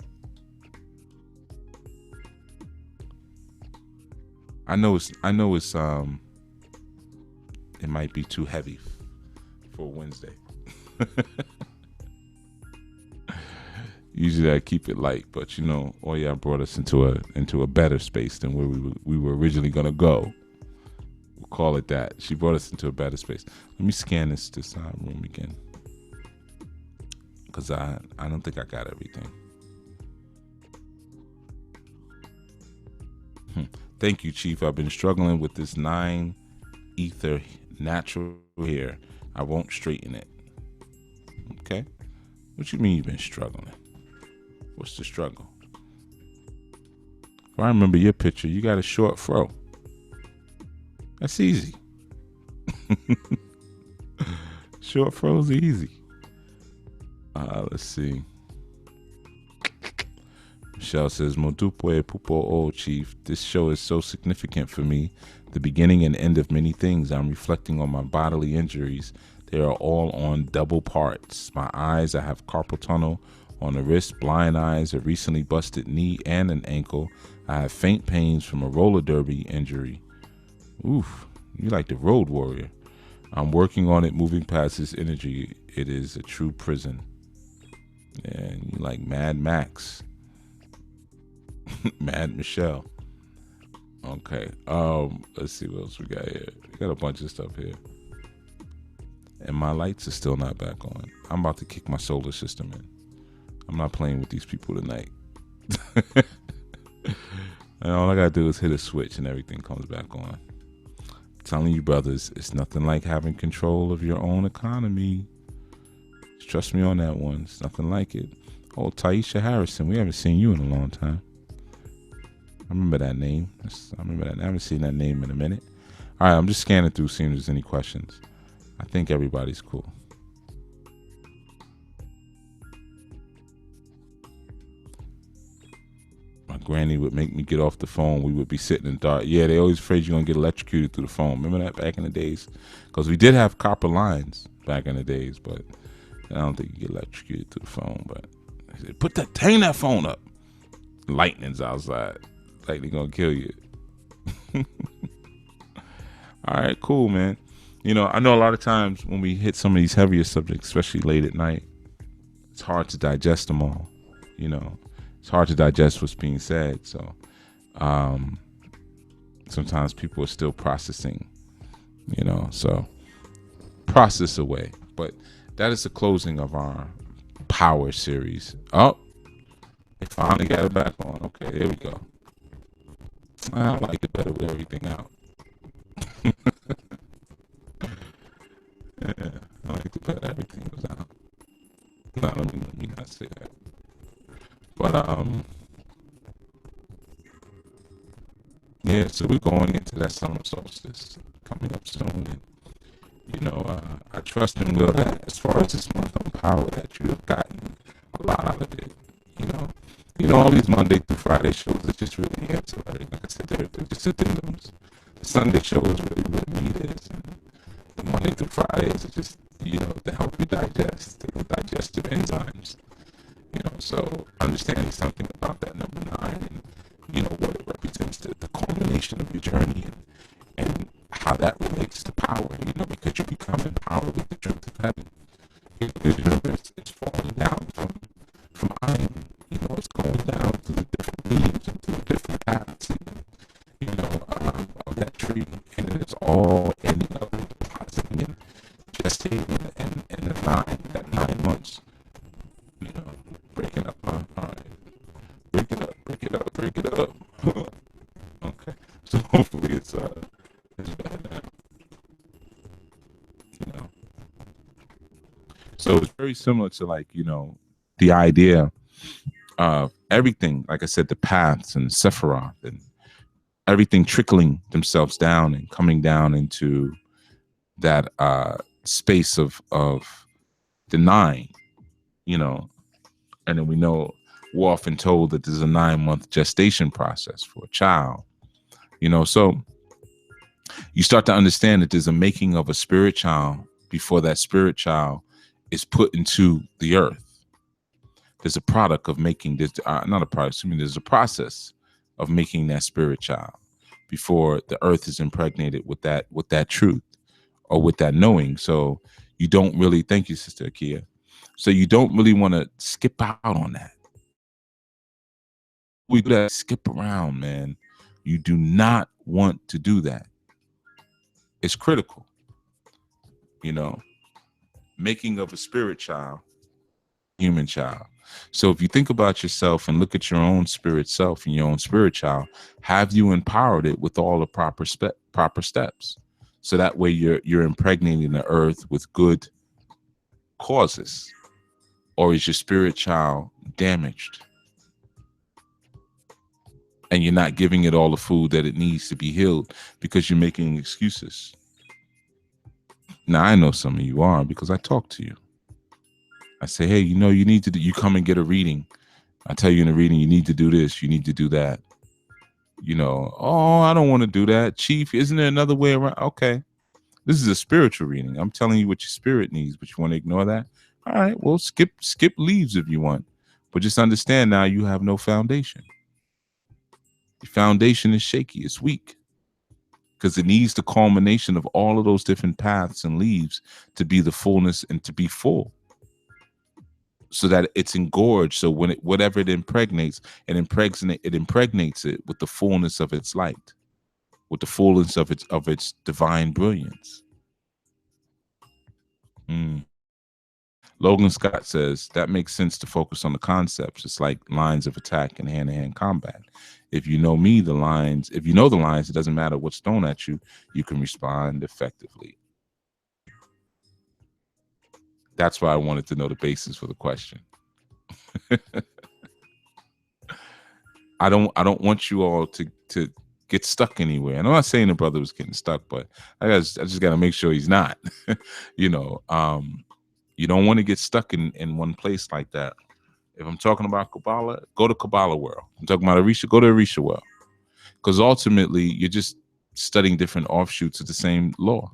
I know it's it might be too heavy for Wednesday. Usually I keep it light, but Oya brought us into a better space than where we were originally gonna go. We'll call it that. She brought us into a better space. Let me scan this room again, because I don't think I got everything. Thank you, Chief. I've been struggling with this 9 ether natural hair. I won't straighten it. Okay? What you mean you've been struggling? What's the struggle? If I remember your picture, you got a short fro. That's easy. Short fro's easy. Let's see. Michelle says, Modupe Pupo O Chief. This show is so significant for me. The beginning and end of many things. I'm reflecting on my bodily injuries. They are all on double parts. My eyes, I have carpal tunnel on the wrist, blind eyes, a recently busted knee and an ankle. I have faint pains from a roller derby injury. Oof, you like the road warrior. I'm working on it, moving past this energy. It is a true prison. And you like Mad Max. Mad Michelle. Okay. Let's see what else we got here. We got a bunch of stuff here. And my lights are still not back on. I'm about to kick my solar system in. I'm not playing with these people tonight. And all I gotta do is hit a switch and everything comes back on. I'm telling you, brothers, it's nothing like having control of your own economy. Just trust me on that one. It's nothing like it. Oh, Taisha Harrison, we haven't seen you in a long time. I remember that name. I haven't seen that name in a minute. All right, I'm just scanning through, seeing if there's any questions. I think everybody's cool. My granny would make me get off the phone. We would be sitting in the dark. Yeah, they always afraid you're going to get electrocuted through the phone. Remember that back in the days? Because we did have copper lines back in the days, but I don't think you get electrocuted through the phone. But I said, hang that phone up. Lightning's outside. Lightning going to kill you. All right, cool, man. I know a lot of times when we hit some of these heavier subjects, especially late at night, it's hard to digest them all. It's hard to digest what's being said. So sometimes people are still processing, so process away. But that is the closing of our power series. Oh, they finally got it back on. Okay, there we go. I like it better with everything out. Yeah, I like to put everything was out. No, let me not say that. But yeah, so we're going into that summer solstice coming up soon, and I trust and will that as far as this month on power that you have gotten a lot out of it. All these Monday through Friday shows are just really ancillary. Like I said, they're just addendums. The Sunday show is really what meat is, and the Monday through Fridays are just to help you digest, the digestive enzymes. So understanding something about that number 9 and what it represents, the culmination of your journey, and how that relates to power. Because you become empowered with the truth of heaven. The universe is falling down from iron. It's going down through the different leaves and through the different paths, of that tree, and it's all ending up depositing and gestating and that 9 months. Breaking up. All right. Break it up. Okay. So hopefully it's better now. So it's very similar to the idea of everything, like I said, the paths and Sephiroth and everything trickling themselves down and coming down into that space of the 9, and then we know we're often told that there's a 9-month gestation process for a child, so You start to understand that there's a making of a spirit child before that spirit child is put into the earth. There's a product of making this, not a product, there's a process of making that spirit child before the earth is impregnated with that truth or with that knowing. So you don't really, thank you, Sister Akia. So you don't really want to skip out on that. We do that, skip around, man. You do not want to do that. It's critical, you know, making of a spirit child, human child. So if you think about yourself and look at your own spirit self and your own spirit child, have you empowered it with all the proper steps? So that way you're impregnating the earth with good causes, or is your spirit child damaged and you're not giving it all the food that it needs to be healed because you're making excuses? Now I know some of you are, because I talk to you. I say, hey, you know, you need to you come and get a reading. I tell you in the reading, you need to do this, you need to do that. You know, oh, I don't want to do that, Chief. Isn't there another way around? Okay, this is a spiritual reading. I'm telling you what your spirit needs, but you want to ignore that. All right, well, skip leaves if you want, but just understand now you have no foundation. Your foundation is shaky, it's weak, because it needs the culmination of all of those different paths and leaves to be the fullness and to be full, so that it's engorged. So when it, whatever it impregnates, it impregnates it with the fullness of its light, with the fullness of its divine brilliance. Logan Scott says that makes sense to focus on the concepts. It's like lines of attack in hand-to-hand combat. If you know the lines, it doesn't matter what's thrown at you, you can respond effectively. That's why I wanted to know the basis for the question. I don't want you all to get stuck anywhere. And I'm not saying the brother was getting stuck, but I just got to make sure he's not. You know, you don't want to get stuck in one place like that. If I'm talking about Cabala, go to Cabala world. I'm talking about Orisha, go to Orisha world. Because ultimately, you're just studying different offshoots of the same law.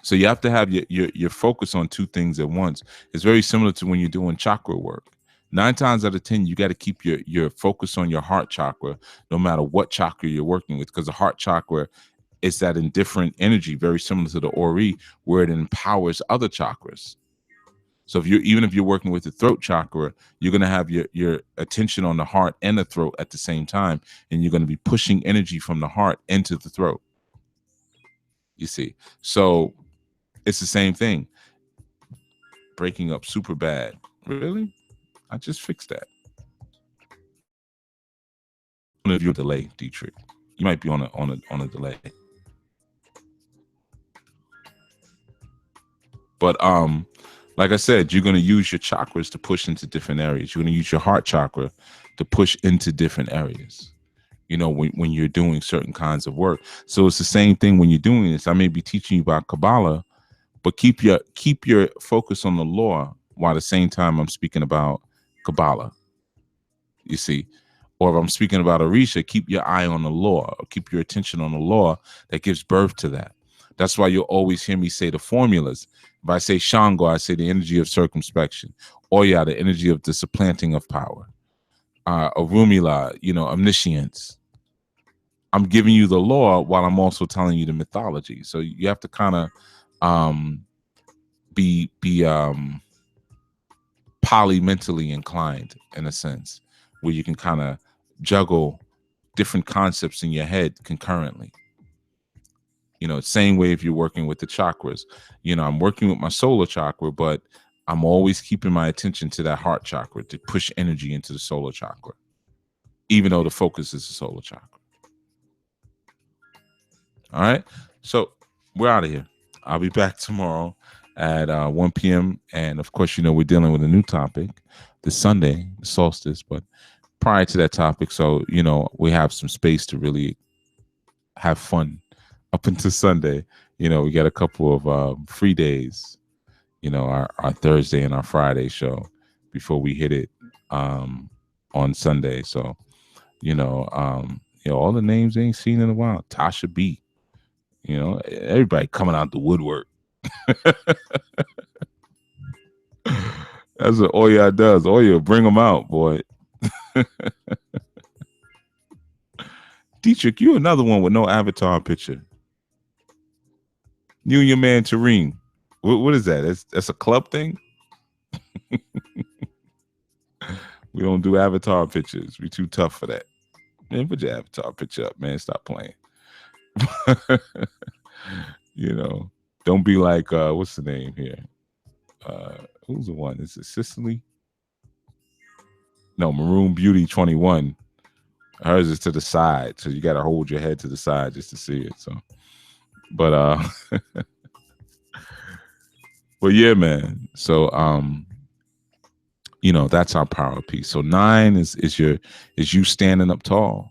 So you have to have your focus on two things at once. It's very similar to when you're doing chakra work. 9 times out of 10, you got to keep your focus on your heart chakra, no matter what chakra you're working with, because the heart chakra is that indifferent energy, very similar to the Ori, where it empowers other chakras. So even if you're working with the throat chakra, you're going to have your attention on the heart and the throat at the same time, and you're going to be pushing energy from the heart into the throat. You see, so it's the same thing. Breaking up super bad. Really? I just fixed that. If you're delay, Dietrich, you might be on a delay. But like I said, you're going to use your chakras to push into different areas. You're going to use your heart chakra to push into different areas, you know, when you're doing certain kinds of work. So it's the same thing when you're doing this. I may be teaching you about Cabala, but keep your focus on the law while at the same time I'm speaking about Cabala. You see, or if I'm speaking about Orisha, keep your eye on the law, or keep your attention on the law that gives birth to that. That's why you'll always hear me say the formulas. If I say Shango, I say the energy of circumspection. Oya, the energy of the supplanting of power. Orunmila, you know, omniscience. I'm giving you the law while I'm also telling you the mythology. So you have to kind of be polymentally inclined, in a sense, where you can kind of juggle different concepts in your head concurrently. You know, same way if you're working with the chakras. You know, I'm working with my solar chakra, but I'm always keeping my attention to that heart chakra to push energy into the solar chakra, even though the focus is the solar chakra. All right. So we're out of here. I'll be back tomorrow at 1 p.m. And of course, you know, we're dealing with a new topic this Sunday, the solstice, but prior to that topic. So, you know, we have some space to really have fun up until Sunday. You know, we got a couple of free days, you know, our Thursday and our Friday show before we hit it on Sunday. So, you know, You know, all the names they ain't seen in a while. Tasha B. You know, everybody coming out the woodwork. That's what Oya does. Oya, bring them out, boy. Dietrich, you another one with no avatar picture. You and your man Tareem. What is that? That's a club thing? We don't do avatar pictures. We too tough for that. Man, put your avatar picture up, man. Stop playing. You know, don't be like what's the name here? Who's the one? Is it Sicily? No, Maroon Beauty 21. Hers is to the side, so you got to hold your head to the side just to see it. So, but but yeah, man. So you know, that's our power piece. So 9 is you standing up tall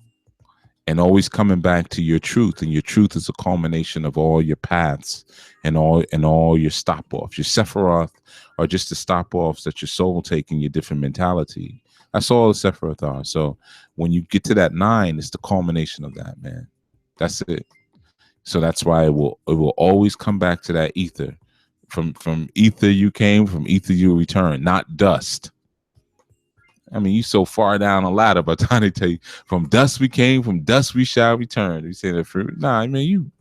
and always coming back to your truth, and your truth is a culmination of all your paths and all your stop offs. Your Sephiroth are just the stop offs that your soul taking your different mentality. That's all the Sephiroth are. So when you get to that 9, it's the culmination of that, man. That's it. So that's why it will always come back to that ether. From ether you came, from ether you return, not dust. I mean, you so far down a ladder, but trying to tell you, from dust we came, from dust we shall return. You say that for nah, I mean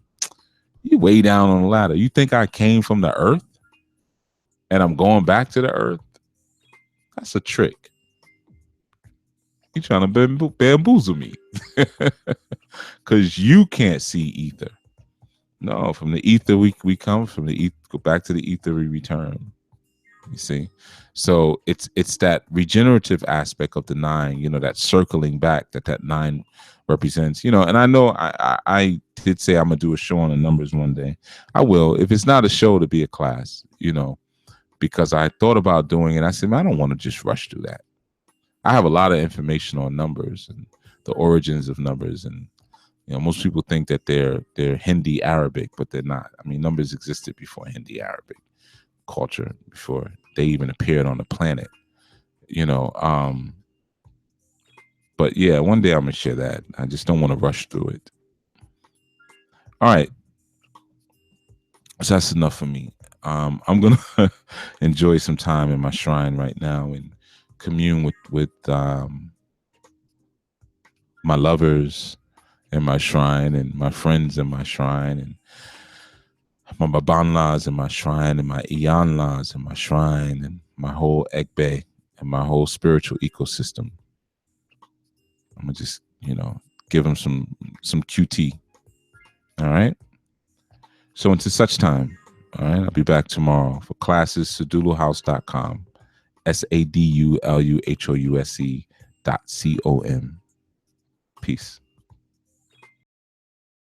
you way down on the ladder. You think I came from the earth and I'm going back to the earth? That's a trick. You trying to bamboozle me because you can't see ether. No, from the ether we come, from the ether, go back to the ether we return. You see, so it's that regenerative aspect of the 9, you know, that circling back that 9 represents, you know. And I know I did say I'm gonna do a show on the numbers one day. I will, if it's not a show, to be a class, you know, because I thought about doing it. I said, man, I don't want to just rush through that. I have a lot of information on numbers and the origins of numbers, and you know, most people think that they're Hindi Arabic, but they're not. I mean, numbers existed before Hindi Arabic culture, before they even appeared on the planet, you know. But yeah, one day I'm gonna share that. I just don't want to rush through it. All right, so that's enough for me. I'm gonna enjoy some time in my shrine right now and commune with my lovers in my shrine, and my friends in my shrine, and my Babanlas in my shrine, and my Iyanlas in my shrine, and my whole Ekbe and my whole spiritual ecosystem. I'm gonna just, you know, give them some QT. All right. So until such time, all right, I'll be back tomorrow for classes, saduluhouse.com, SADULUHOUSE.com. Peace.